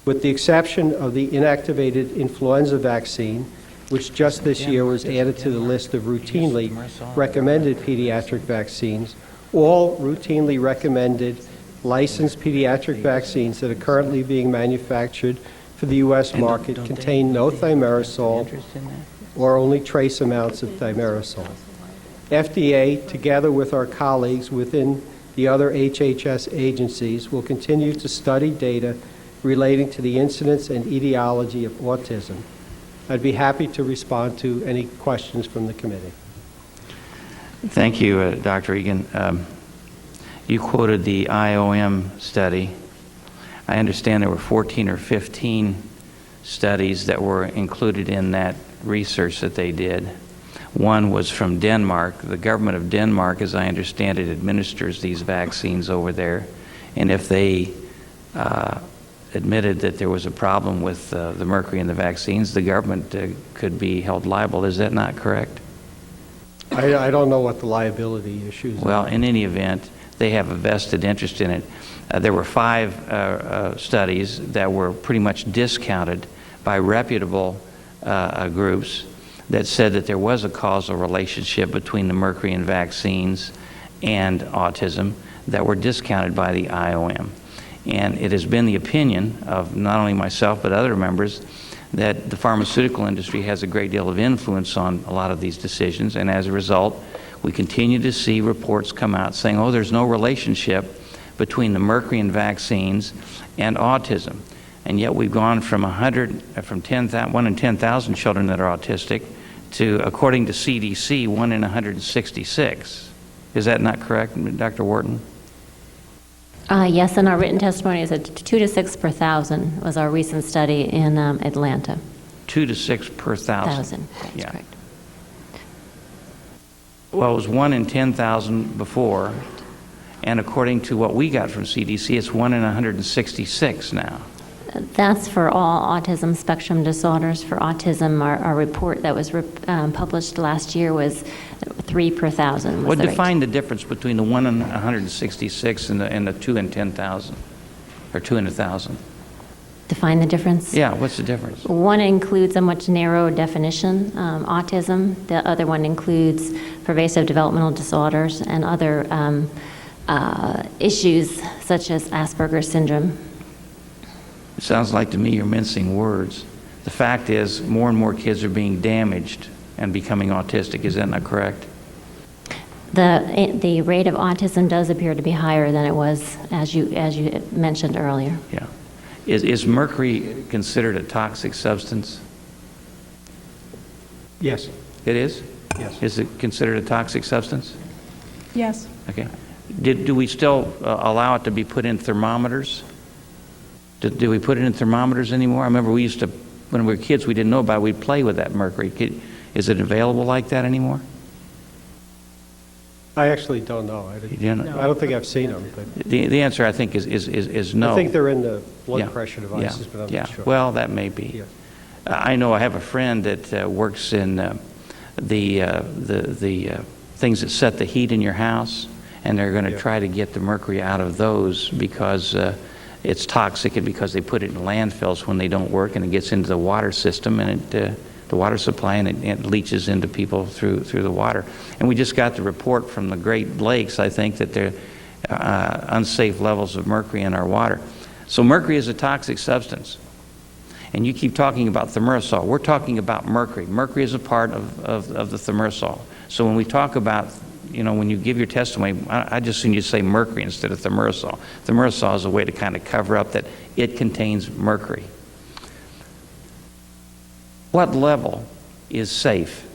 With the exception of the inactivated influenza vaccine, which just this year was added to the list of routinely recommended pediatric vaccines, all routinely recommended licensed pediatric vaccines that are currently being manufactured for the U.S. market contain no thimerosal or only trace amounts of thimerosal. FDA, together with our colleagues within the other HHS agencies, will continue to study data relating to the incidence and etiology of autism. I'd be happy to respond to any questions from the committee. Thank you, Dr. Egan. You quoted the IOM study. I understand there were 14 or 15 studies that were included in that research that they did. One was from Denmark. The government of Denmark, as I understand it, administers these vaccines over there. And if they admitted that there was a problem with the mercury in the vaccines, the government could be held liable. Is that not correct? I don't know what the liability issues are. Well, in any event, they have a vested interest in it. There were 5 studies that were pretty much discounted by reputable groups that said that there was a causal relationship between the mercury in vaccines and autism that were discounted by the IOM. And it has been the opinion of not only myself but other members that the pharmaceutical industry has a great deal of influence on a lot of these decisions, and as a result, we continue to see reports come out saying, oh, there's no relationship between the mercury in vaccines and autism. And yet we've gone from 1 in 10,000 children that are autistic to, according to CDC, 1 in 166. Is that not correct, Dr. Wharton? Yes, and our written testimony is at 2 to 6 per thousand was our recent study in Atlanta. 2 to 6 per thousand. That's Yeah. correct. Well, it was 1 in 10,000 before, and according to what we got from CDC, it's 1 in 166 now. That's for all autism spectrum disorders. For autism, our report that was published last year was 3 per thousand. What defined the difference between the 1 in 166 and the 2 in 10,000, or 2 in 1,000? Define the difference? Yeah, what's the difference? One includes a much narrower definition, autism. The other one includes pervasive developmental disorders and other issues such as Asperger's syndrome. It sounds like to me you're mincing words. The fact is, more and more kids are being damaged and becoming autistic. Is that not correct? The rate of autism does appear to be higher than it was, as you mentioned earlier. Yeah. Is mercury considered a toxic substance? Yes. It is? Yes. Is it considered a toxic substance? Yes. Okay. Do we still allow it to be put in thermometers? Do we put it in thermometers anymore? I remember we used to, when we were kids, we didn't know about it. We'd play with that mercury. Is it available like that anymore? I actually don't know. You know? I don't think I've seen them. But The answer, I think, is no. I think they're in the blood Yeah. pressure devices, but I'm yeah. not sure. Well, that may be. Yeah. I know I have a friend that works in the things that set the heat in your house, and they're going to try to get the mercury out of those because it's toxic and because they put it in landfills when they don't work, and it gets into the water system and the water supply, and it leaches into people through the water. And we just got the report from the Great Lakes, I think, that there are unsafe levels of mercury in our water. So mercury is a toxic substance. And you keep talking about thimerosal. We're talking about mercury. Mercury is a part of the thimerosal. So when we talk about, when you give your testimony, I just assume you say mercury instead of thimerosal. Thimerosal is a way to kind of cover up that it contains mercury. What level is safe?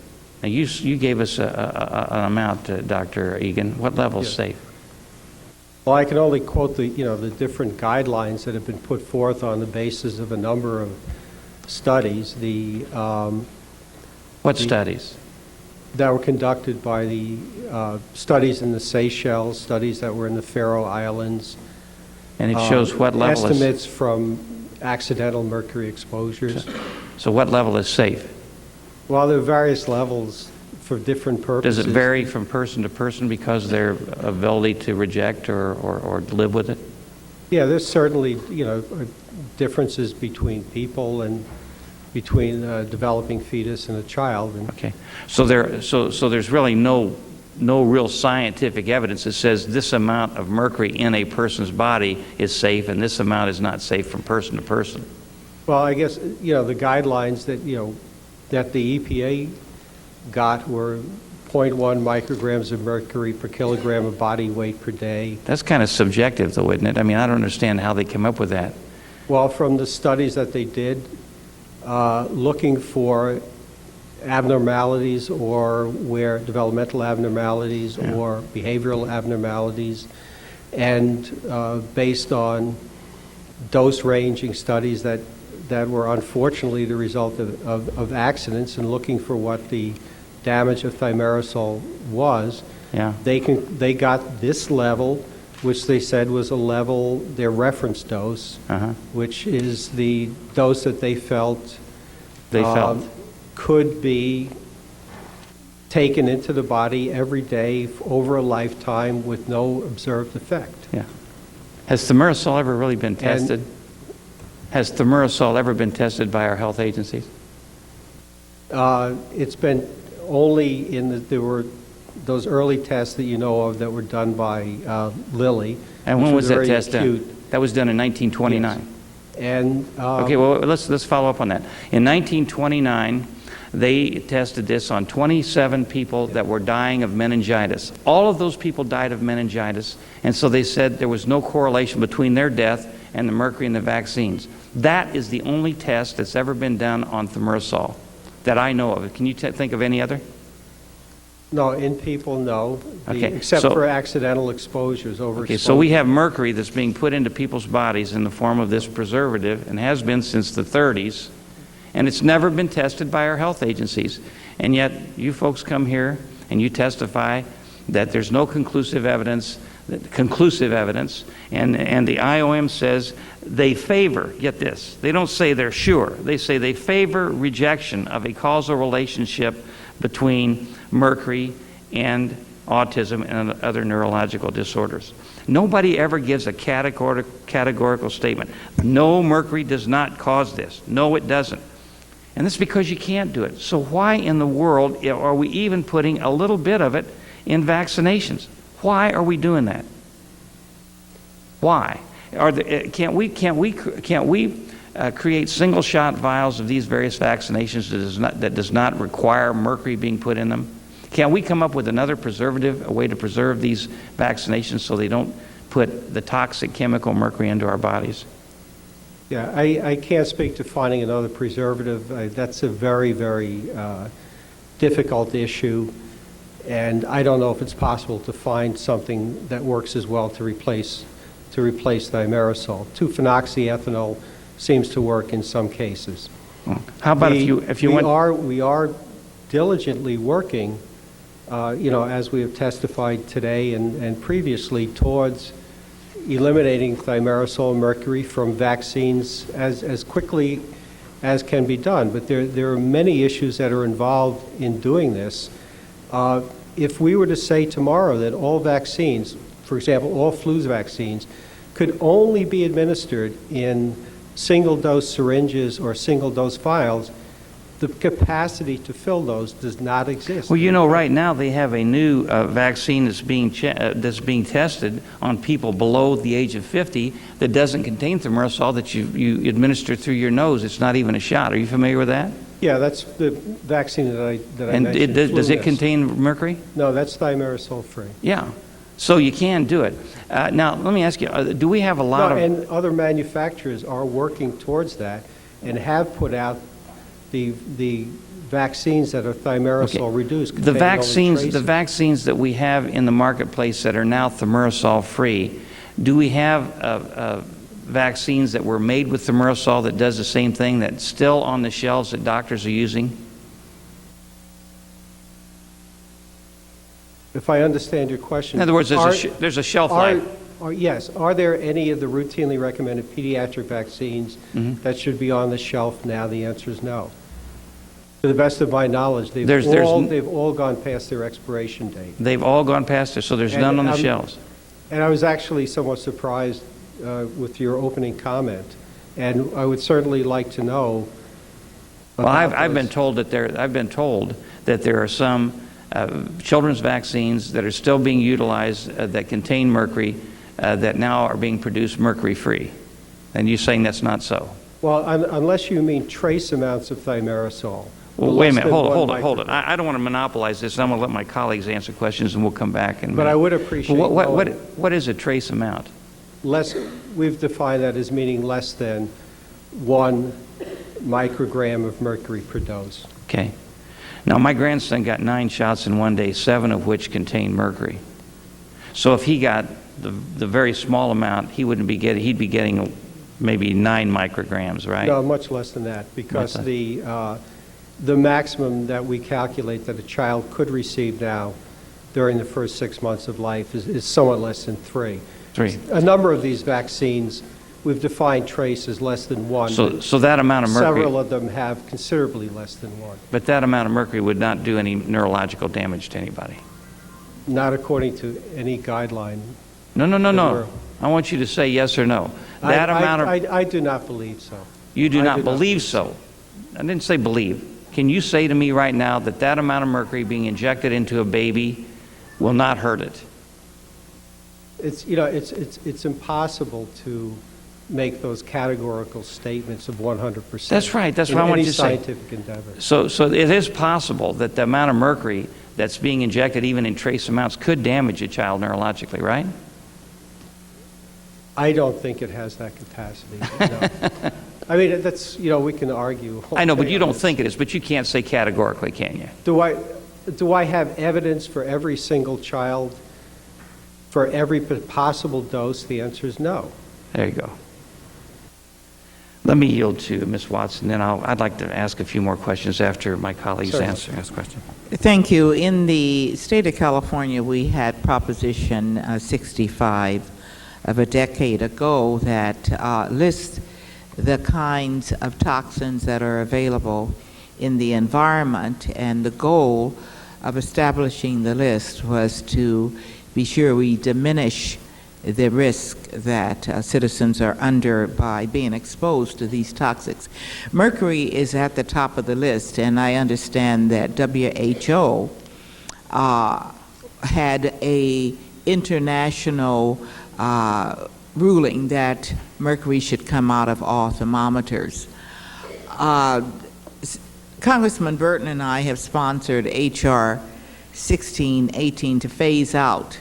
Now, you gave us an amount, Dr. Egan. What level is safe? Well, I can only quote the different guidelines that have been put forth on the basis of a number of studies. What studies? That were conducted by the studies in the Seychelles, studies that were in the Faroe Islands. And it shows what level estimates from accidental mercury exposures. So what level is safe? Well, there are various levels for different purposes. Does it vary from person to person because of their ability to reject or live with it? Yeah, there's certainly differences between people and between a developing fetus and a child. Okay, so there's really no real scientific evidence that says this amount of mercury in a person's body is safe and this amount is not safe from person to person. Well, I guess the guidelines that the EPA got were 0.1 micrograms of mercury per kilogram of body weight per day. That's kind of subjective, though, isn't it? I mean, I don't understand how they came up with that. Well, from the studies that they did, looking for abnormalities or where developmental abnormalities or behavioral abnormalities, and based on dose-ranging studies that were unfortunately the result of accidents, and looking for what the damage of thimerosal was, they got this level, which they said was a level, their reference dose, which is the dose that they felt could be taken into the body every day over a lifetime with no observed effect. Yeah. Has thimerosal ever really been tested? Has thimerosal ever been tested by our health agencies? It's been only there were those early tests that you know of that were done by Lilly. And when was that test done? That was done in 1929. Yes. And okay, well, let's follow up on that. In 1929, they tested this on 27 people that were dying of meningitis. All of those people died of meningitis, and so they said there was no correlation between their death and the mercury in the vaccines. That is the only test that's ever been done on thimerosal that I know of. Can you think of any other? No, in people, no. Except for accidental exposures, overexposure. Okay, so we have mercury that's being put into people's bodies in the form of this preservative, and has been since the 30s, and it's never been tested by our health agencies. And yet, you folks come here and you testify that there's no conclusive evidence, and the IOM says they favor, get this, they don't say they're sure, they say they favor rejection of a causal relationship between mercury and autism and other neurological disorders. Nobody ever gives a categorical statement. No, mercury does not cause this. No, it doesn't. And that's because you can't do it. So why in the world are we even putting a little bit of it in vaccinations? Why are we doing that? Why? Can't we create single-shot vials of these various vaccinations that does not require mercury being put in them? Can't we come up with another preservative, a way to preserve these vaccinations so they don't put the toxic chemical mercury into our bodies? Yeah, I can't speak to finding another preservative. That's a very, very difficult issue, and I don't know if it's possible to find something that works as well to replace thimerosal. 2-phenoxyethanol seems to work in some cases. How about if you want? We are diligently working, as we have testified today and previously, towards eliminating thimerosal and mercury from vaccines as quickly as can be done. But there are many issues that are involved in doing this. If we were to say tomorrow that all vaccines, for example, all flu vaccines, could only be administered in single-dose syringes or single-dose vials, the capacity to fill those does not exist. Well, right now they have a new vaccine that's being tested on people below the age of 50 that doesn't contain thimerosal, that you administer through your nose. It's not even a shot. Are you familiar with that? Yeah, that's the vaccine that I mentioned. And does it contain mercury? No, that's thimerosal-free. Yeah. So you can do it. Now, let me ask you, do we have a lot of... And other manufacturers are working towards that and have put out the vaccines that are thimerosal reduced. The vaccines that we have in the marketplace that are now thimerosal free, Do we have vaccines that were made with thimerosal that does the same thing that's still on the shelves that doctors are using? If I understand your question. In other words, there's a shelf life. Yes. Are there any of the routinely recommended pediatric vaccines that should be on the shelf now? The answer is no. To the best of my knowledge, they've all gone past their expiration date. They've all gone past it, so there's none on the shelves. And I was actually somewhat surprised with your opening comment, and I would certainly like to know. Well, I've been told that there are some children's vaccines that are still being utilized that contain mercury that now are being produced mercury-free. And you're saying that's not so? Well, unless you mean trace amounts of thimerosal. Well, wait a minute. Hold it. I don't want to monopolize this. I'm going to let my colleagues answer questions, and we'll come back. But I would appreciate what is a trace amount? We've defined that as meaning less than 1 microgram of mercury per dose. Okay. Now, my grandson got 9 shots in one day, 7 of which contained mercury. So if he got the very small amount, he'd be getting maybe 9 micrograms, right? No, much less than that, because the maximum that we calculate that a child could receive now during the first 6 months of life is somewhat less than 3. A number of these vaccines, we've defined trace as less than 1. So that amount of mercury... Several of them have considerably less than 1. But that amount of mercury would not do any neurological damage to anybody? Not according to any guideline. No. I want you to say yes or no. I do not believe so. You do not believe so? I didn't say believe. Can you say to me right now that that amount of mercury being injected into a baby will not hurt it? It's impossible to make those categorical statements of 100%. That's right. That's what I want you to say. In any scientific endeavor. So it is possible that the amount of mercury that's being injected, even in trace amounts, could damage a child neurologically, right? I don't think it has that capacity. No. I mean, that's, we can argue. I know, but you don't think it is, but you can't say categorically, can you? Do I have evidence for every single child, for every possible dose? The answer is no. There you go. Let me yield to Ms. Watson, then I'd like to ask a few more questions after my colleagues ask questions. Thank you. In the state of California, we had Proposition 65 of a decade ago that lists the kinds of toxins that are available in the environment, and the goal of establishing the list was to be sure we diminish the risk that citizens are under by being exposed to these toxics. Mercury is at the top of the list, and I understand that WHO had a international ruling that mercury should come out of all thermometers. Congressman Burton and I have sponsored H.R. 1618 to phase out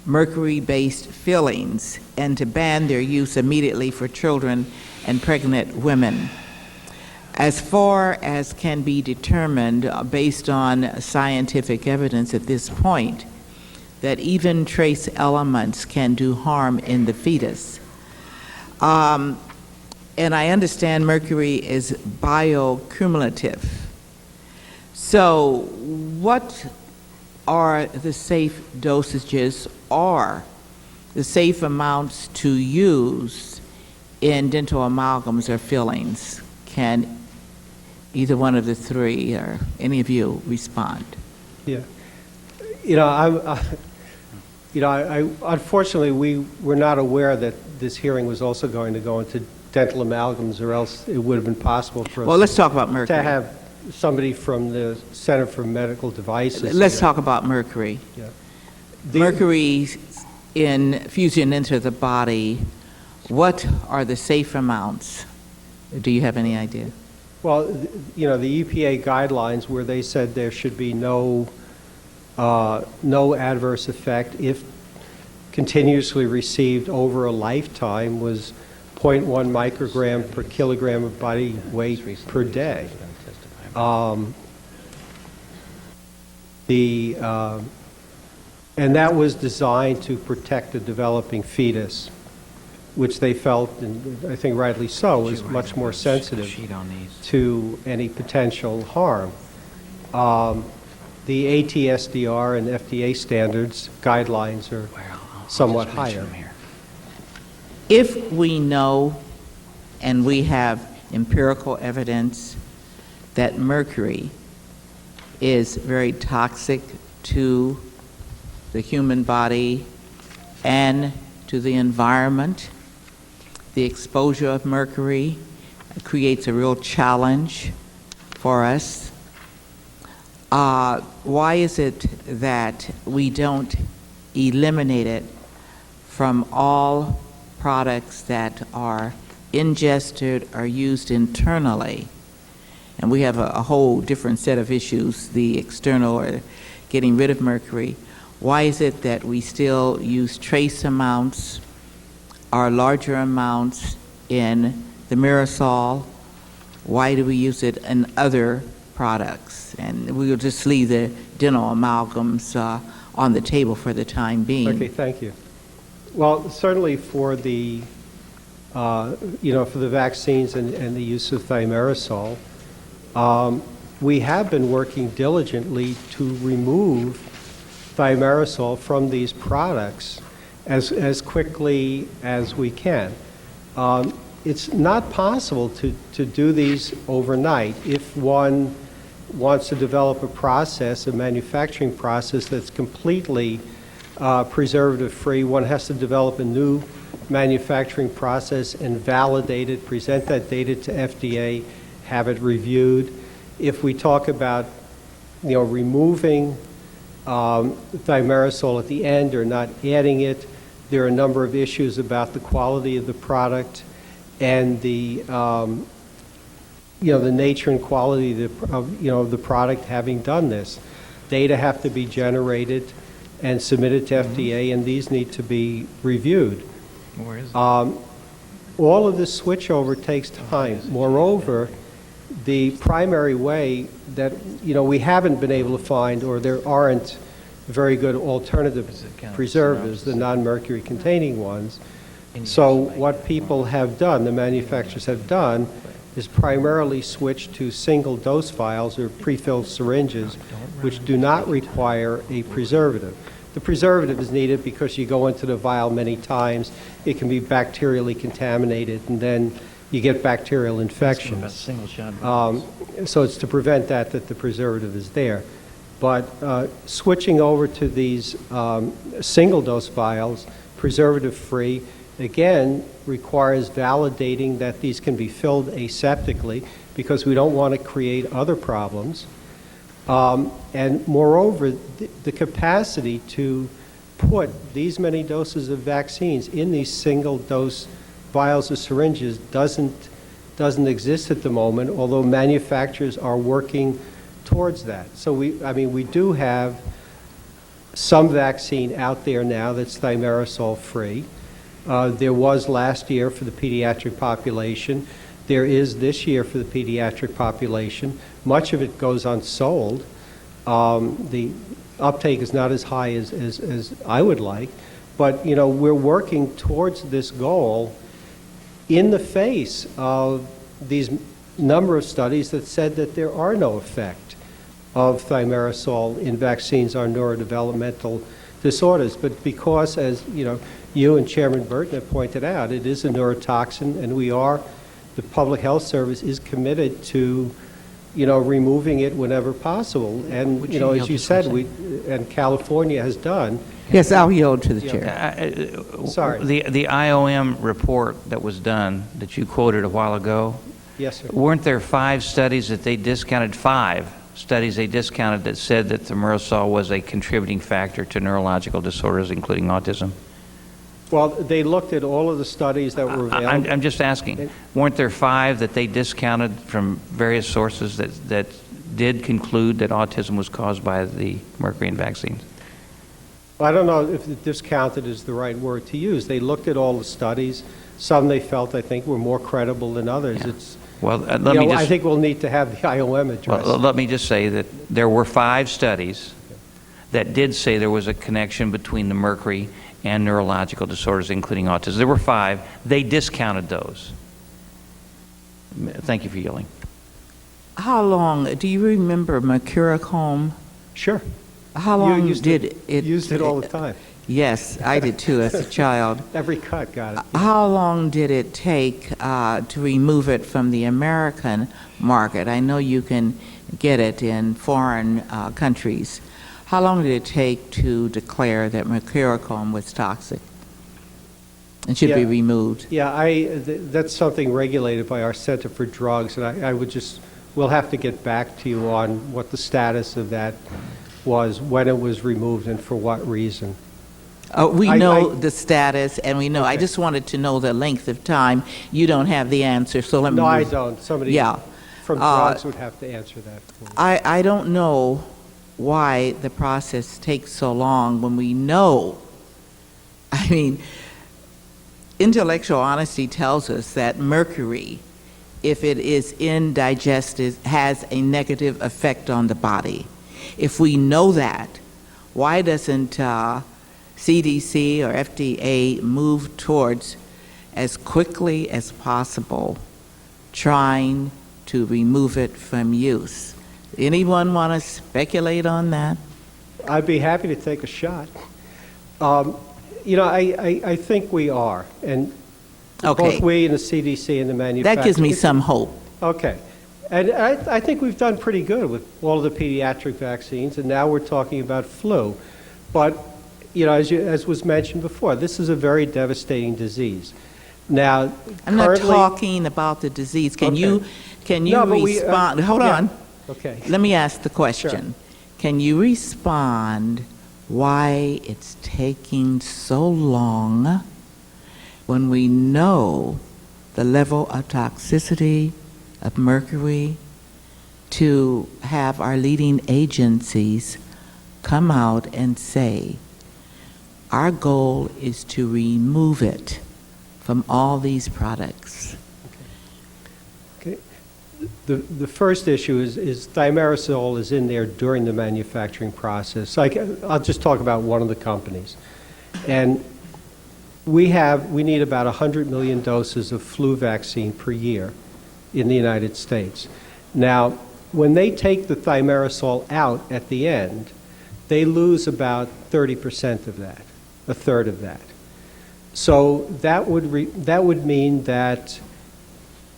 mercury-based fillings and to ban their use immediately for children and pregnant women. As far as can be determined based on scientific evidence at this point, that even trace elements can do harm in the fetus. And I understand mercury is biocumulative. So what are the safe dosages or the safe amounts to use in dental amalgams or fillings? Can either one of the three or any of you respond? Yeah. Unfortunately, we were not aware that this hearing was also going to go into dental amalgams, or else it would have been possible for us let's talk about mercury. To have somebody from the Center for Medical Devices. Let's talk about mercury. Yeah. Mercury in fusion into the body, what are the safe amounts? Do you have any idea? Well, the EPA guidelines where they said there should be no adverse effect if continuously received over a lifetime was 0.1 microgram per kilogram of body weight per day. And that was designed to protect the developing fetus, which they felt, and I think rightly so, was much more sensitive to any potential harm. The ATSDR and FDA standards guidelines are somewhat higher. If we know and we have empirical evidence that mercury is very toxic to the human body and to the environment, the exposure of mercury creates a real challenge for us. Why is it that we don't eliminate it from all products that are ingested or used internally? And we have a whole different set of issues, the external or getting rid of mercury. Why is it that we still use trace amounts or larger amounts in the Mirasol? Why do we use it in other products? And we will just leave the dental amalgams on the table for the time being. Okay, thank you. Well, certainly for the, for the vaccines and the use of thimerosal, we have been working diligently to remove thimerosal from these products as quickly as we can. It's not possible to do these overnight. If one wants to develop a process, a manufacturing process that's completely preservative-free, one has to develop a new manufacturing process and validate it, present that data to FDA, have it reviewed. If we talk about, removing thimerosal at the end or not adding it, there are a number of issues about the quality of the product and the nature and quality of the product having done this. Data have to be generated and submitted to FDA, and these need to be reviewed. Where is it? All of this switchover takes time. Moreover, the primary way that we haven't been able to find, or there aren't very good alternative preservatives, the non-mercury containing ones. So what people have done, the manufacturers have done, is primarily switch to single dose vials or pre-filled syringes, which do not require a preservative. The preservative is needed because you go into the vial many times, it can be bacterially contaminated, and then you get bacterial infections. So it's to prevent that the preservative is there. But switching over to these single dose vials, preservative-free, again, requires validating that these can be filled aseptically because we don't want to create other problems. And moreover, the capacity to put these many doses of vaccines in these single dose vials or syringes doesn't exist at the moment, although manufacturers are working towards that. So we do have some vaccine out there now that's thimerosal free. There was last year for the pediatric population. There is this year for the pediatric population. Much of it goes unsold. The uptake is not as high as I would like, but we're working towards this goal in the face of these number of studies that said that there are no effect of thimerosal in vaccines on neurodevelopmental disorders. But because, as you and Chairman Burton have pointed out, it is a neurotoxin, and the Public Health Service is committed to, removing it whenever possible. And, as you said, and California has done. Yes, I'll yield to the chair. Sorry. The IOM report that was done, that you quoted a while ago, Yes, sir. weren't there 5 studies that they discounted, 5 studies they discounted that said that thimerosal was a contributing factor to neurological disorders, including autism? Well, they looked at all of the studies that were available. I'm just asking, weren't there 5 that they discounted from various sources that did conclude that autism was caused by the mercury in vaccines? I don't know if discounted is the right word to use. They looked at all the studies. Some they felt, I think, were more credible than others. Yeah. It's, well, let me just, I think we'll need to have the IOM address. well, let me just say that there were 5 studies that did say there was a connection between the mercury and neurological disorders, including autism. There were 5. They discounted those. Thank you for yielding. How long, do you remember mercurochrome? Sure. How long did it? Used it all the time. Yes, I did too as a child. Every cut got it. How long did it take to remove it from the American market? I know you can get it in foreign countries. How long did it take to declare that mercurochrome was toxic and should be removed? Yeah, that's something regulated by our Center for Drugs, and I would just, we'll have to get back to you on what the status of that was, when it was removed, and for what reason. We know the status, and we know. Okay. I just wanted to know the length of time. You don't have the answer, so let me. No, I don't. Somebody from drugs would have to answer that for me. I don't know why the process takes so long when we know. I mean, intellectual honesty tells us that mercury, if it is indigested, has a negative effect on the body. If we know that, why doesn't CDC or FDA move towards, as quickly as possible, trying to remove it from use? Anyone want to speculate on that? I'd be happy to take a shot. You know, I think we are, and both we and the CDC and the manufacturer. That gives me some hope. Okay. And I think we've done pretty good with all of the pediatric vaccines, and now we're talking about flu. But, you know, as was mentioned before, this is a very devastating disease. Now, I'm not talking about the disease. Can you respond? Hold on. Okay. Let me ask the question. Sure. Can you respond why it's taking so long when we know the level of toxicity of mercury to have our leading agencies come out and say, our goal is to remove it from all these products? Okay. The first issue is thimerosal is in there during the manufacturing process. I'll just talk about one of the companies. And we need about 100 million doses of flu vaccine per year in the United States. Now, when they take the thimerosal out at the end, they lose about 30% of that, a third of that. So that would mean that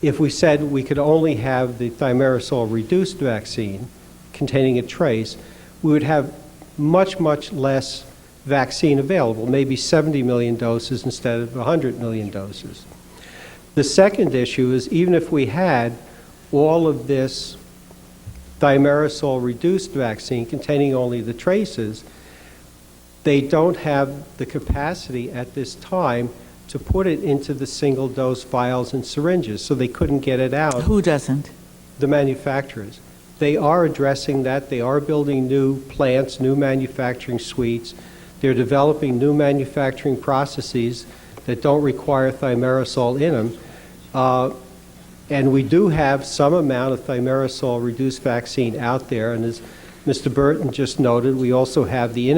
if we said we could only have the thimerosal reduced vaccine containing a trace, we would have much, much less vaccine available, maybe 70 million doses instead of 100 million doses. The second issue is even if we had all of this thimerosal reduced vaccine containing only the traces, they don't have the capacity at this time to put it into the single-dose vials and syringes, so they couldn't get it out. Who doesn't? The manufacturers. They are addressing that. They are building new plants, new manufacturing suites. They're developing new manufacturing processes that don't require thimerosal in them. And we do have some amount of thimerosal-reduced vaccine out there, and as Mr. Burton just noted, we also have the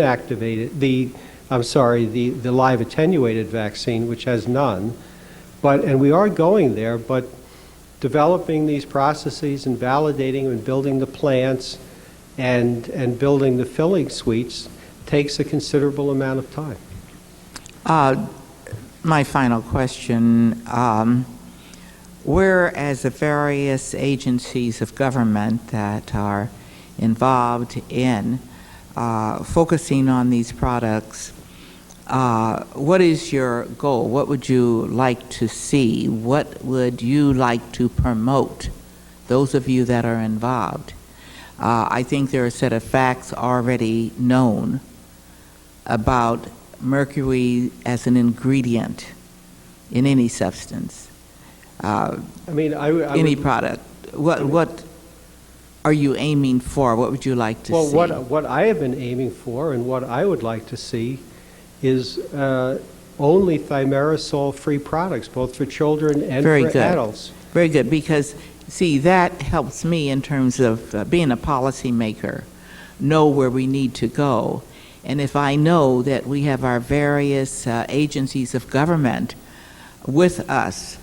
the live attenuated vaccine, which has none. And we are going there, but developing these processes and validating and building the plants and building the filling suites takes a considerable amount of time. My final question. Whereas the various agencies of government that are involved in focusing on these products, what is your goal? What would you like to see? What would you like to promote, those of you that are involved? I think there are a set of facts already known about mercury as an ingredient in any substance. Any product. What are you aiming for? What would you like to see? Well, what I have been aiming for and what I would like to see is only thimerosal-free products, both for children and for adults. Very good, because, see, that helps me in terms of being a policymaker, know where we need to go. And if I know that we have our various agencies of government with us,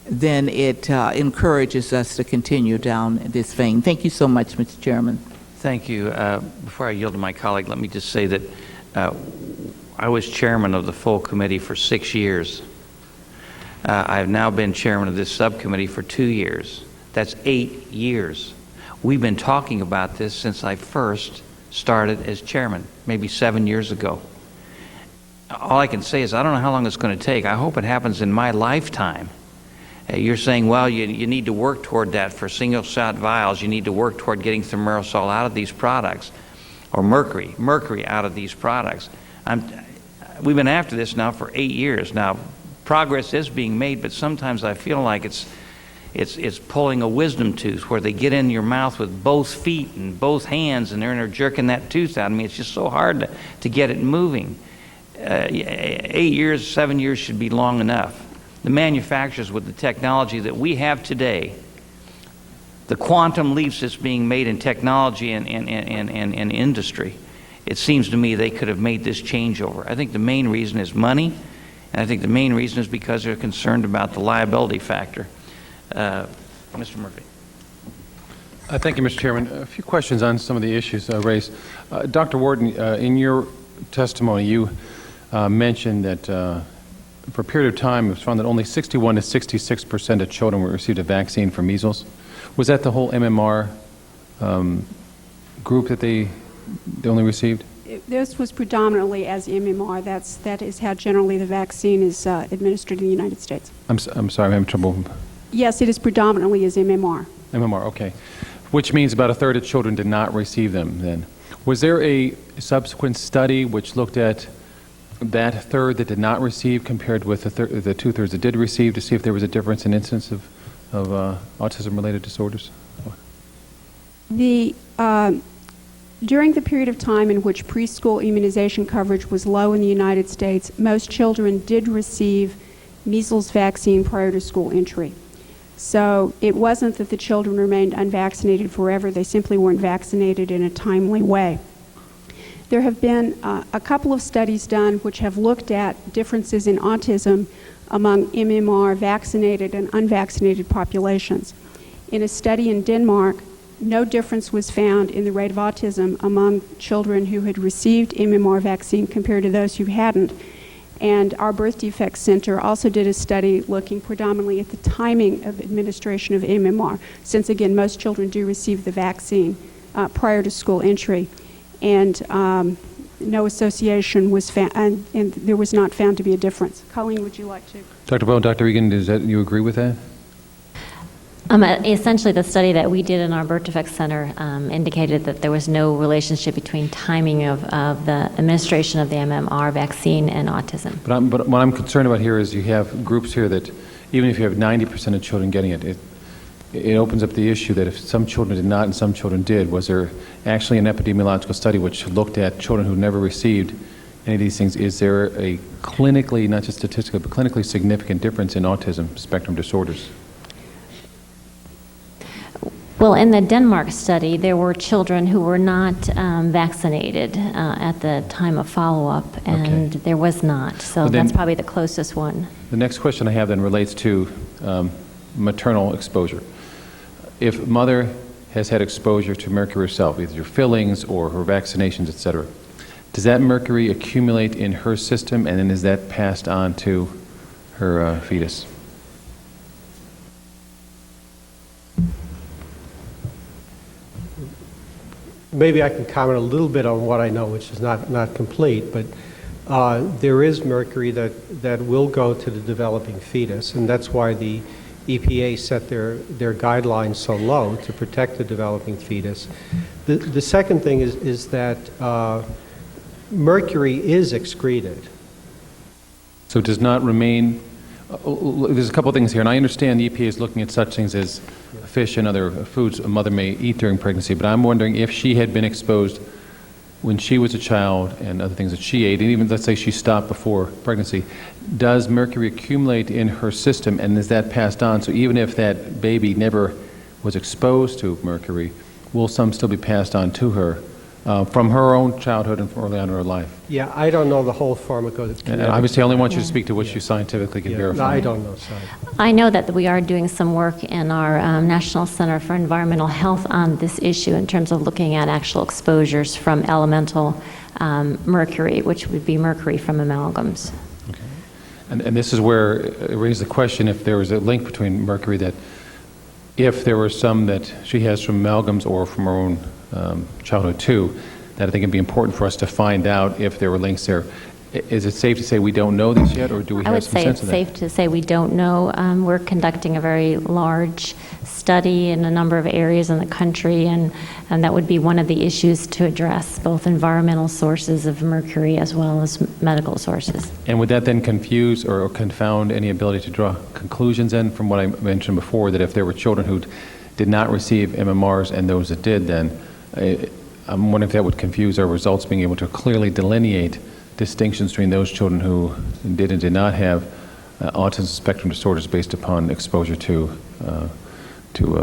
then it encourages us to continue down this vein. Thank you so much, Mr. Chairman. Thank you. Before I yield to my colleague, let me just say that I was chairman of the full committee for 6 years. I've now been chairman of this subcommittee for 2 years. That's 8 years. We've been talking about this since I first started as chairman, maybe 7 years ago. All I can say is I don't know how long it's going to take. I hope it happens in my lifetime. You're saying, well, you need to work toward that for single-shot vials. You need to work toward getting thimerosal out of these products, or mercury out of these products. We've been after this now for 8 years. Now, progress is being made, but sometimes I feel like it's pulling a wisdom tooth where they get in your mouth with both feet and both hands, and they're jerking that tooth out. I mean, it's just so hard to get it moving. 8 years, 7 years should be long enough. The manufacturers, with the technology that we have today, the quantum leaps that's being made in technology and industry, it seems to me they could have made this changeover. I think the main reason is money, and I think the main reason is because they're concerned about the liability factor. Mr. Murphy. Thank you, Mr. Chairman. A few questions on some of the issues raised. Dr. Warden, in your testimony, you mentioned that for a period of time, it was found that only 61 to 66% of children received a vaccine for measles. Was that the whole MMR group that they only received? This was predominantly as MMR. That is how generally the vaccine is administered in the United States. I'm sorry, I'm having trouble. Yes, it is predominantly as MMR. MMR, okay. Which means about a third of children did not receive them then. Was there a subsequent study which looked at that third that did not receive compared with the two-thirds that did receive to see if there was a difference in incidence of autism-related disorders? During the period of time in which preschool immunization coverage was low in the United States, most children did receive measles vaccine prior to school entry. So it wasn't that the children remained unvaccinated forever. They simply weren't vaccinated in a timely way. There have been a couple of studies done which have looked at differences in autism among MMR vaccinated and unvaccinated populations. In a study in Denmark, no difference was found in the rate of autism among children who had received MMR vaccine compared to those who hadn't. And our Birth Defects Center also did a study looking predominantly at the timing of administration of MMR, since again most children do receive the vaccine prior to school entry. And no association was found, and there was not found to be a difference. Colleen, would you like to? Dr. Bowen, Dr. Egan, you agree with that? Essentially, the study that we did in our Birth Defects Center indicated that there was no relationship between timing of the administration of the MMR vaccine and autism. But what I'm concerned about here is you have groups here that even if you have 90% of children getting it, it opens up the issue that if some children did not and some children did, was there actually an epidemiological study which looked at children who never received any of these things? Is there a clinically, not just statistically, but clinically significant difference in autism spectrum disorders? Well, in the Denmark study, there were children who were not vaccinated at the time of follow-up, and there was not. So Well, that's probably the closest one. The next question I have then relates to maternal exposure. If mother has had exposure to mercury herself, either through fillings or her vaccinations, etc., does that mercury accumulate in her system, and then is that passed on to her fetus? Maybe I can comment a little bit on what I know, which is not complete, but there is mercury that will go to the developing fetus, and that's why the EPA set their guidelines so low to protect the developing fetus. The second thing is that mercury is excreted. So it does not remain. There's a couple of things here, and I understand the EPA is looking at such things as fish and other foods a mother may eat during pregnancy, but I'm wondering if she had been exposed when she was a child and other things that she ate, and even let's say she stopped before pregnancy, does mercury accumulate in her system, and is that passed on? So even if that baby never was exposed to mercury, will some still be passed on to her from her own childhood and early on in her life. Yeah, I don't know the whole pharmacokinetic. And obviously, I only want you to speak to what you scientifically can No, verify. I don't know, sorry. I know that we are doing some work in our National Center for Environmental Health on this issue in terms of looking at actual exposures from elemental mercury, which would be mercury from amalgams. Okay. And this is where it raised the question if there was a link between mercury, that if there were some that she has from amalgams or from her own childhood too, that I think it'd be important for us to find out if there were links there. Is it safe to say we don't know this yet, or do we I have would some say sense it's of that? safe to say we don't know. We're conducting a very large study in a number of areas in the country, and that would be one of the issues to address, both environmental sources of mercury as well as medical sources. And would that then confuse or confound any ability to draw conclusions then from what I mentioned before, that if there were children who did not receive MMRs and those that did, then I'm wondering if that would confuse our results, being able to clearly delineate distinctions between those children who did and did not have autism spectrum disorders based upon exposure to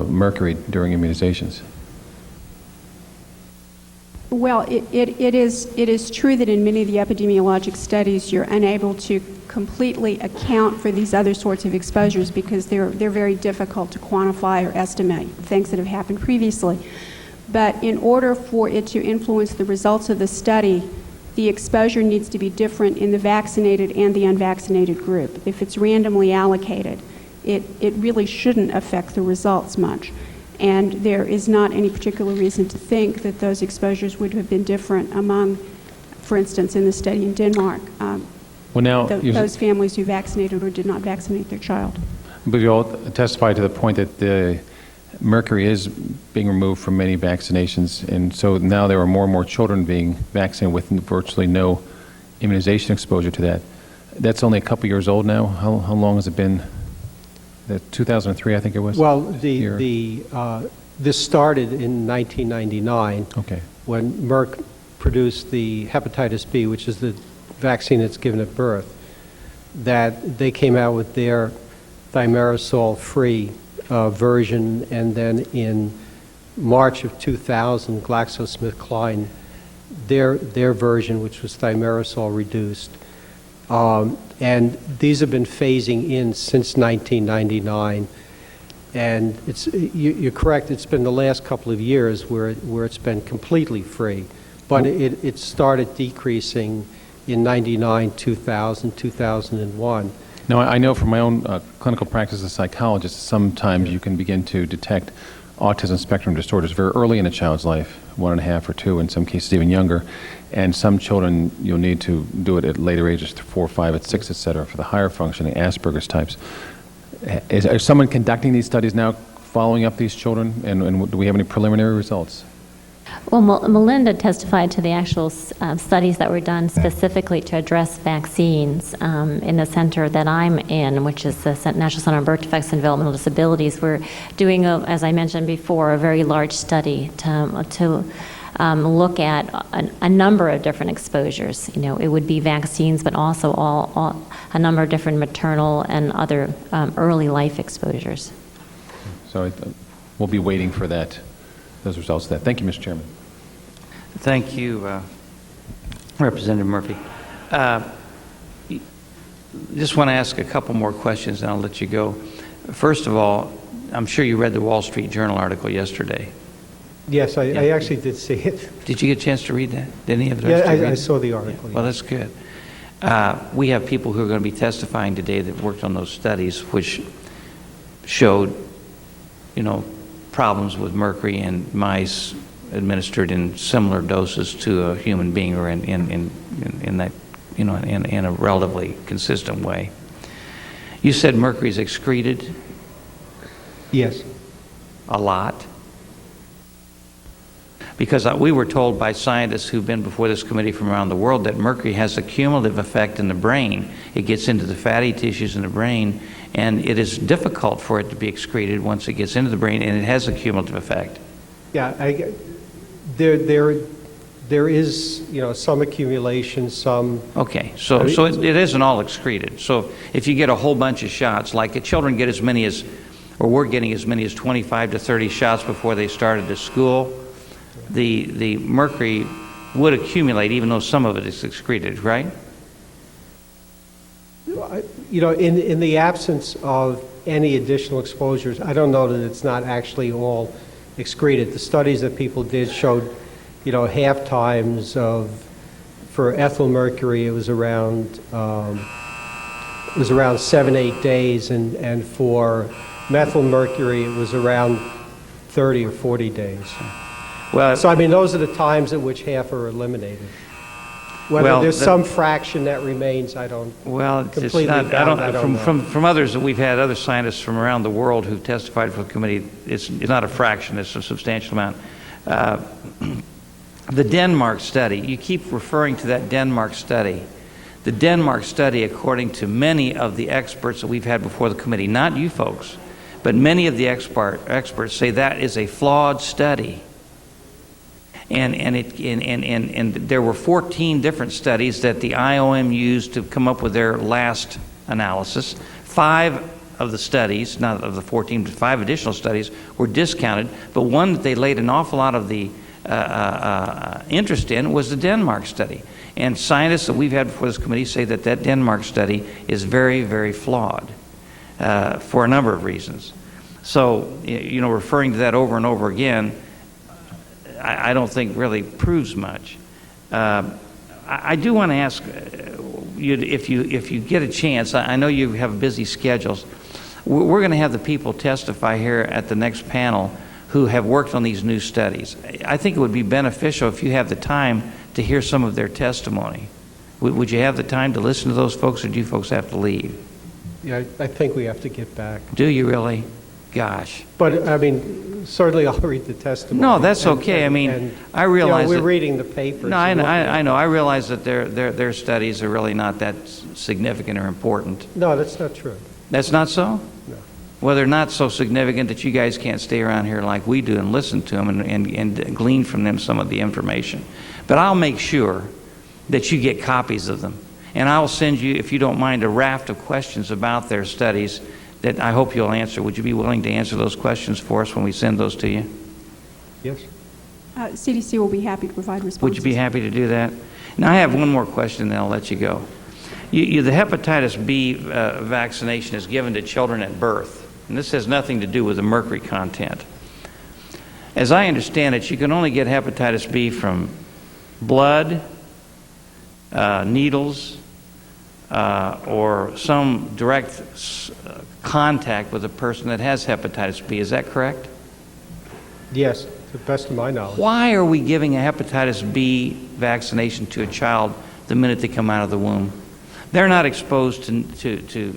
mercury during immunizations. Well, it is true that in many of the epidemiologic studies, you're unable to completely account for these other sorts of exposures because they're very difficult to quantify or estimate, things that have happened previously. But in order for it to influence the results of the study, the exposure needs to be different in the vaccinated and the unvaccinated group. If it's randomly allocated, it really shouldn't affect the results much. And there is not any particular reason to think that those exposures would have been different among, for instance, in the study in Denmark, Well, now, those families who vaccinated or did not vaccinate their child. but you all testified to the point that the mercury is being removed from many vaccinations, and so now there are more and more children being vaccinated with virtually no immunization exposure to that. That's only a couple years old now. How long has it been? 2003, I think it was? Well, this started in 1999 Okay. when Merck produced the hepatitis B, which is the vaccine that's given at birth, that they came out with their thimerosal-free version, and then in March of 2000, GlaxoSmithKline, their version, which was thimerosal reduced. And these have been phasing in since 1999. And you're correct, it's been the last couple of years where it's been completely free. But it started decreasing in 99, 2000, 2001. Now, I know from my own clinical practice as a psychologist, sometimes you can begin to detect autism spectrum disorders very early in a child's life, 1.5 or 2, in some cases even younger. And some children, you'll need to do it at later ages, 4, 5, at 6, et cetera, for the higher functioning Asperger's types. Is someone conducting these studies now, following up these children, and do we have any preliminary results? Well, Melinda testified to the actual studies that were done specifically to address vaccines in the center that I'm in, which is the National Center on Birth Defects and Developmental Disabilities. We're doing, as I mentioned before, a very large study to look at a number of different exposures. You know, it would be vaccines, but also a number of different maternal and other early life exposures. So we'll be waiting for those results of that. Thank you, Mr. Chairman. Thank you, Representative Murphy. Just want to ask a couple more questions, and I'll let you go. First of all, I'm sure you read the Wall Street Journal article yesterday. Yes, I actually did see it. Did you get a chance to read that? Did any of the Yeah, rest of you read I it? saw the article. Well, that's good. We have people who are going to be testifying today that worked on those studies, which showed, problems with mercury in mice administered in similar doses to a human being, or in that, in a relatively consistent way. You said mercury is excreted Yes. a lot. Because we were told by scientists who've been before this committee from around the world that mercury has a cumulative effect in the brain. It gets into the fatty tissues in the brain, and it is difficult for it to be excreted once it gets into the brain, and it has a cumulative effect. Yeah, there is, some accumulation, some... Okay, so it isn't all excreted. So if you get a whole bunch of shots, like children get as many as, or we're getting as many as 25 to 30 shots before they started to school, the mercury would accumulate even though some of it is excreted, right? You know, in the absence of any additional exposures, I don't know that it's not actually all excreted. The studies that people did showed, you know, half times of, for ethyl mercury, it was around 7-8 days, and for methyl mercury, it was around 30 or 40 days. Well, So, I mean, those are the times at which half are eliminated. Whether Well, there's the- some fraction that remains, I don't. well, it's completely not, bound, I don't know. from others that we've had, other scientists from around the world who've testified for the committee, it's not a fraction, it's a substantial amount. The Denmark study, you keep referring to that Denmark study. The Denmark study, according to many of the experts that we've had before the committee, not you folks, but many of the experts say that is a flawed study. And there were 14 different studies that the IOM used to come up with their last analysis. 5 of the studies, not of the 14, but 5 additional studies, were discounted, but one that they laid an awful lot of the interest in was the Denmark study. And scientists that we've had before this committee say that that Denmark study is very, very flawed for a number of reasons. So, you know, referring to that over and over again, I don't think really proves much. I do want to ask you, if you get a chance, I know you have busy schedules, we're going to have the people testify here at the next panel who have worked on these new studies. I think it would be beneficial if you have the time to hear some of their testimony. Would you have the time to listen to those folks, or do you folks have to leave? Yeah, I think we have to get back. Do you really? Gosh. But, I mean, certainly I'll read the testimony. No, that's okay. I mean, I realize you know, we're that- reading the papers. No, I and know. looking at I know. I realize that their studies are really not that significant or important. No, that's not true. That's not so? No. Well, they're not so significant that you guys can't stay around here like we do and listen to them and glean from them some of the information. But I'll make sure that you get copies of them. And I'll send you, if you don't mind, a raft of questions about their studies that I hope you'll answer. Would you be willing to answer those questions for us when we send those to you? Yes? CDC will be happy to provide responses. Would you be happy to do that? Now, I have one more question, and then I'll let you go. The hepatitis B vaccination is given to children at birth, and this has nothing to do with the mercury content. As I understand it, you can only get hepatitis B from blood, needles, or some direct contact with a person that has hepatitis B. Is that correct? Yes, to the best of my knowledge. Why are we giving a hepatitis B vaccination to a child the minute they come out of the womb? They're not exposed to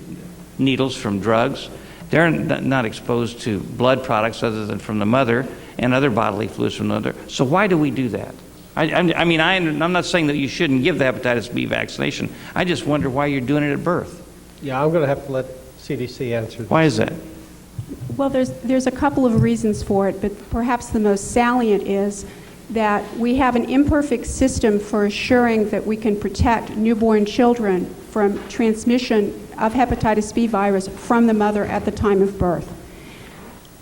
needles from drugs. They're not exposed to blood products other than from the mother and other bodily fluids from the mother. So why do we do that? I mean, I'm not saying that you shouldn't give the hepatitis B vaccination. I just wonder why you're doing it at birth. Yeah, I'm going to have to let CDC answer this. Why is that? Well, there's a couple of reasons for it, but perhaps the most salient is that we have an imperfect system for assuring that we can protect newborn children from transmission of hepatitis B virus from the mother at the time of birth.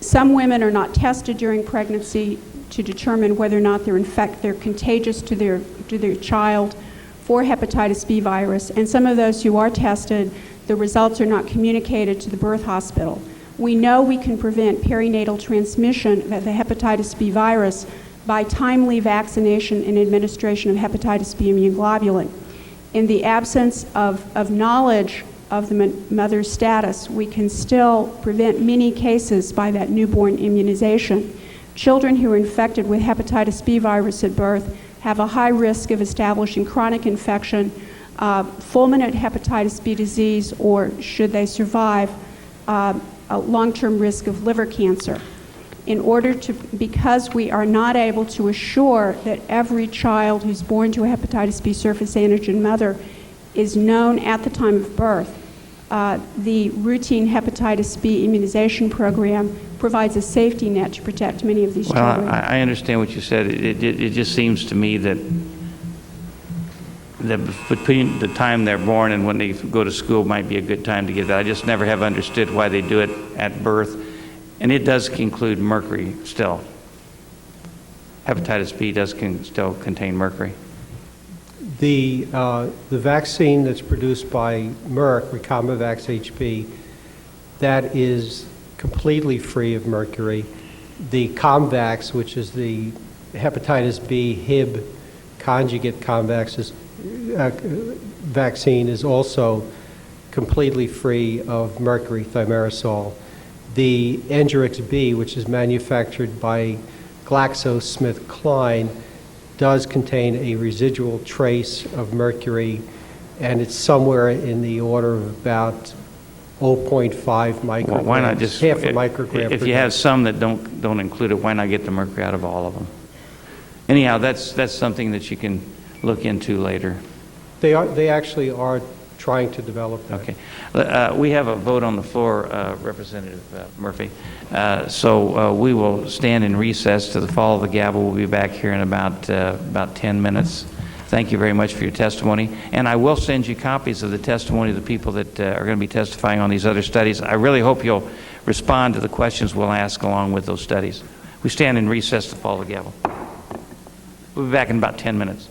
Some women are not tested during pregnancy to determine whether or not they're contagious to their child for hepatitis B virus, and some of those who are tested, the results are not communicated to the birth hospital. We know we can prevent perinatal transmission of the hepatitis B virus by timely vaccination and administration of hepatitis B immunoglobulin. In the absence of knowledge of the mother's status, we can still prevent many cases by that newborn immunization. Children who are infected with hepatitis B virus at birth have a high risk of establishing chronic infection, fulminant hepatitis B disease, or should they survive, a long-term risk of liver cancer. Because we are not able to assure that every child who's born to a hepatitis B surface antigen mother is known at the time of birth, the routine hepatitis B immunization program provides a safety net to protect many of these children. Well, I understand what you said. It just seems to me that between the time they're born and when they go to school might be a good time to give that. I just never have understood why they do it at birth. And it does include mercury still. hepatitis B does still contain mercury? The vaccine that's produced by Merck, Recombavax HB, that is completely free of mercury. The Comvax, which is the hepatitis B Hib conjugate vaccine, is also completely free of mercury thimerosal. The Engerix B, which is manufactured by GlaxoSmithKline, does contain a residual trace of mercury, and it's somewhere in the order of about 0.5 micrograms. Well, why not just, half a microgram if per you day. have some that don't include it, why not get the mercury out of all of them? Anyhow, that's something that you can look into later. They actually are trying to develop that. Okay. We have a vote on the floor, Representative Murphy. So we will stand in recess to the fall of the gavel. We'll be back here in about 10 minutes. Thank you very much for your testimony. And I will send you copies of the testimony of the people that are going to be testifying on these other studies. I really hope you'll respond to the questions we'll ask along with those studies. We stand in recess to the fall of the gavel. We'll be back in about 10 minutes.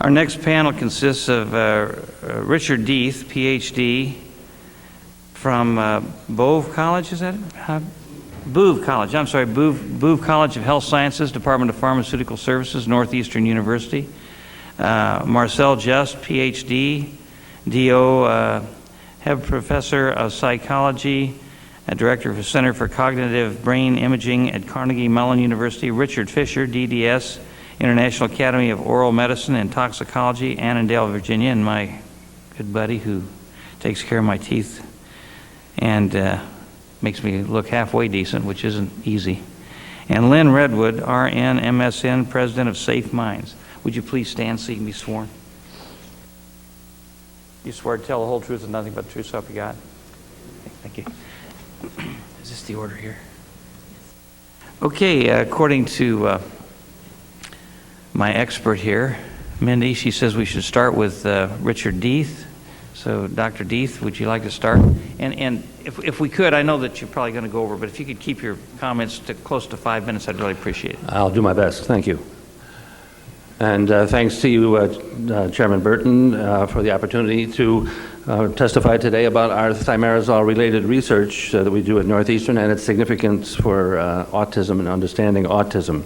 Our next panel consists of Richard Deeth, Ph.D., from Bove College, is that it? Bove College, I'm sorry, Bove College of Health Sciences, Department of Pharmaceutical Services, Northeastern University. Marcel Just, Ph.D., D.O., Head Professor of Psychology, Director of the Center for Cognitive Brain Imaging at Carnegie Mellon University. Richard Fisher, DDS, International Academy of Oral Medicine and Toxicology, Annandale, Virginia, and my good buddy who takes care of my teeth and makes me look halfway decent, which isn't easy. And Lynn Redwood, RN, MSN, President of Safe Minds. Would you please stand so you can be sworn? You swear to tell the whole truth and nothing but the truth, so help you God? Thank you. Is this the order here? Okay, according to my expert here, Mindy, she says we should start with Richard Deeth. So, Dr. Deeth, would you like to start? And if we could, I know that you're probably going to go over, but if you could keep your comments to close to 5 minutes, I'd really appreciate it. I'll do my best. Thank you. And thanks to you, Chairman Burton, for the opportunity to testify today about our thimerosal-related research that we do at Northeastern and its significance for autism and understanding autism.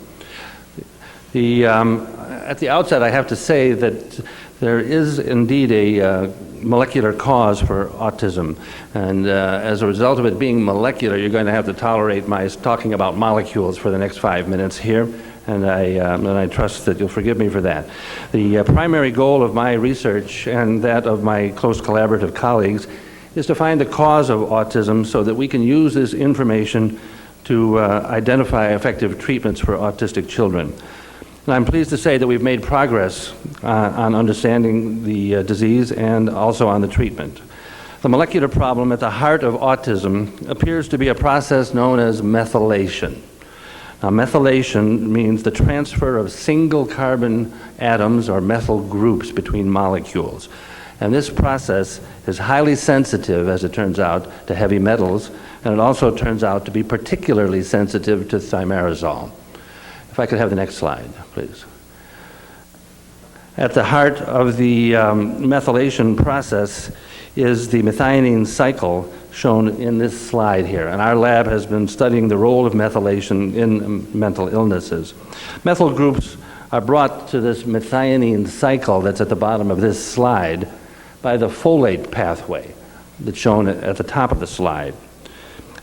At the outset, I have to say that there is indeed a molecular cause for autism, and as a result of it being molecular, you're going to have to tolerate my talking about molecules for the next 5 minutes here, and I trust that you'll forgive me for that. The primary goal of my research and that of my close collaborative colleagues is to find the cause of autism so that we can use this information to identify effective treatments for autistic children. And I'm pleased to say that we've made progress on understanding the disease and also on the treatment. The molecular problem at the heart of autism appears to be a process known as methylation. Now, methylation means the transfer of single carbon atoms or methyl groups between molecules. And this process is highly sensitive, as it turns out, to heavy metals, and it also turns out to be particularly sensitive to thimerosal. If I could have the next slide, please. At the heart of the methylation process is the methionine cycle shown in this slide here. And our lab has been studying the role of methylation in mental illnesses. Methyl groups are brought to this methionine cycle that's at the bottom of this slide by the folate pathway that's shown at the top of the slide.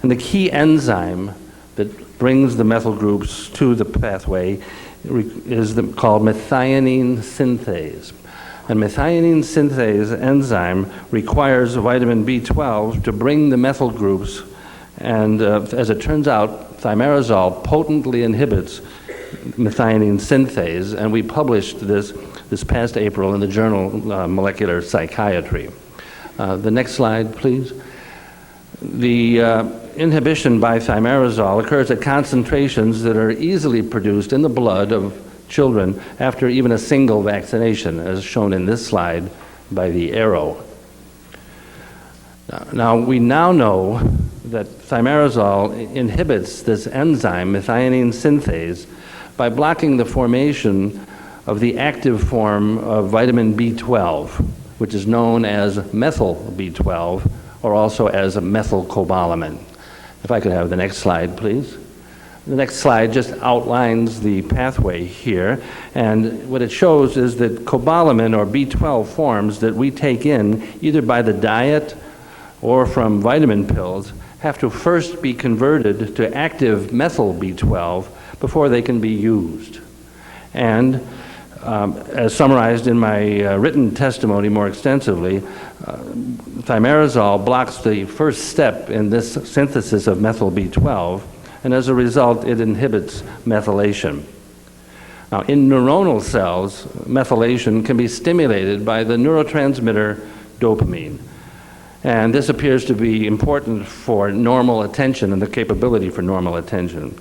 And the key enzyme that brings the methyl groups to the pathway is called methionine synthase. And methionine synthase enzyme requires vitamin B12 to bring the methyl groups, and as it turns out, thimerosal potently inhibits methionine synthase, and we published this past April in the journal Molecular Psychiatry. The next slide, please. The inhibition by thimerosal occurs at concentrations that are easily produced in the blood of children after even a single vaccination, as shown in this slide by the arrow. Now, we now know that thimerosal inhibits this enzyme, methionine synthase, by blocking the formation of the active form of vitamin B12, which is known as methyl B12, or also as methylcobalamin. If I could have the next slide, please. The next slide just outlines the pathway here, and what it shows is that cobalamin, or B12 forms that we take in either by the diet or from vitamin pills, have to first be converted to active methyl B12 before they can be used. And as summarized in my written testimony more extensively, thimerosal blocks the first step in this synthesis of methyl B12, and as a result, it inhibits methylation. Now, in neuronal cells, methylation can be stimulated by the neurotransmitter dopamine, and this appears to be important for normal attention and the capability for normal attention.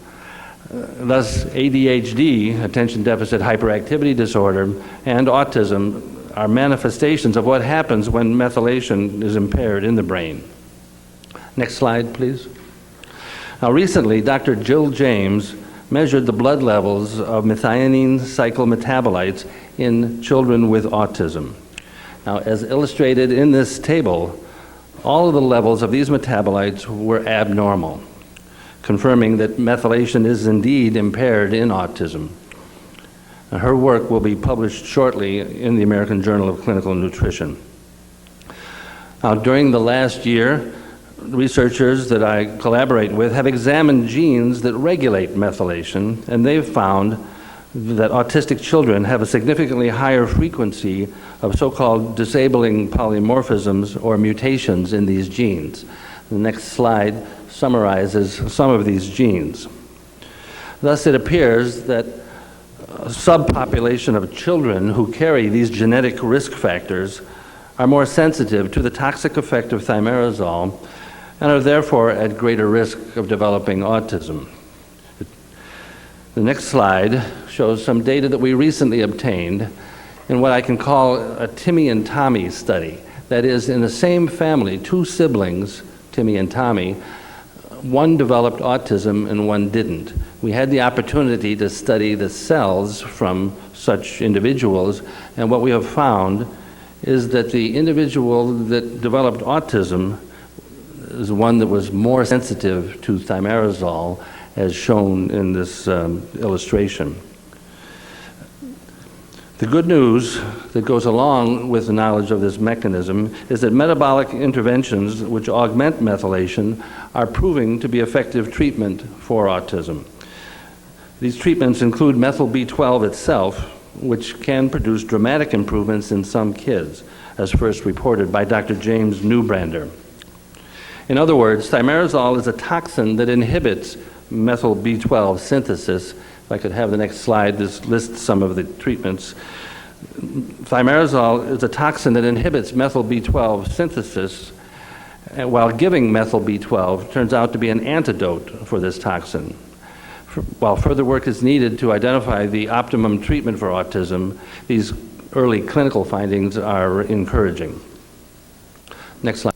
Thus, ADHD, attention deficit hyperactivity disorder, and autism are manifestations of what happens when methylation is impaired in the brain. Next slide, please. Now, recently, Dr. Jill James measured the blood levels of methionine cycle metabolites in children with autism. Now, as illustrated in this table, all of the levels of these metabolites were abnormal, confirming that methylation is indeed impaired in autism. Now, her work will be published shortly in the American Journal of Clinical Nutrition. Now, during the last year, researchers that I collaborate with have examined genes that regulate methylation, and they've found that autistic children have a significantly higher frequency of so-called disabling polymorphisms or mutations in these genes. The next slide summarizes some of these genes. Thus, it appears that a subpopulation of children who carry these genetic risk factors are more sensitive to the toxic effect of thimerosal and are therefore at greater risk of developing autism. The next slide shows some data that we recently obtained in what I can call a Timmy and Tommy study. That is, in the same family, two siblings, Timmy and Tommy, one developed autism and one didn't. We had the opportunity to study the cells from such individuals, and what we have found is that the individual that developed autism is one that was more sensitive to thimerosal, as shown in this illustration. The good news that goes along with the knowledge of this mechanism is that metabolic interventions which augment methylation are proving to be effective treatment for autism. These treatments include methyl B12 itself, which can produce dramatic improvements in some kids, as first reported by Dr. James Newbrander. In other words, thimerosal is a toxin that inhibits methyl B12 synthesis. If I could have the next slide, this lists some of the treatments. Thimerosal is a toxin that inhibits methyl B12 synthesis, and while giving methyl B12 turns out to be an antidote for this toxin. While further work is needed to identify the optimum treatment for autism, these early clinical findings are encouraging. Next slide.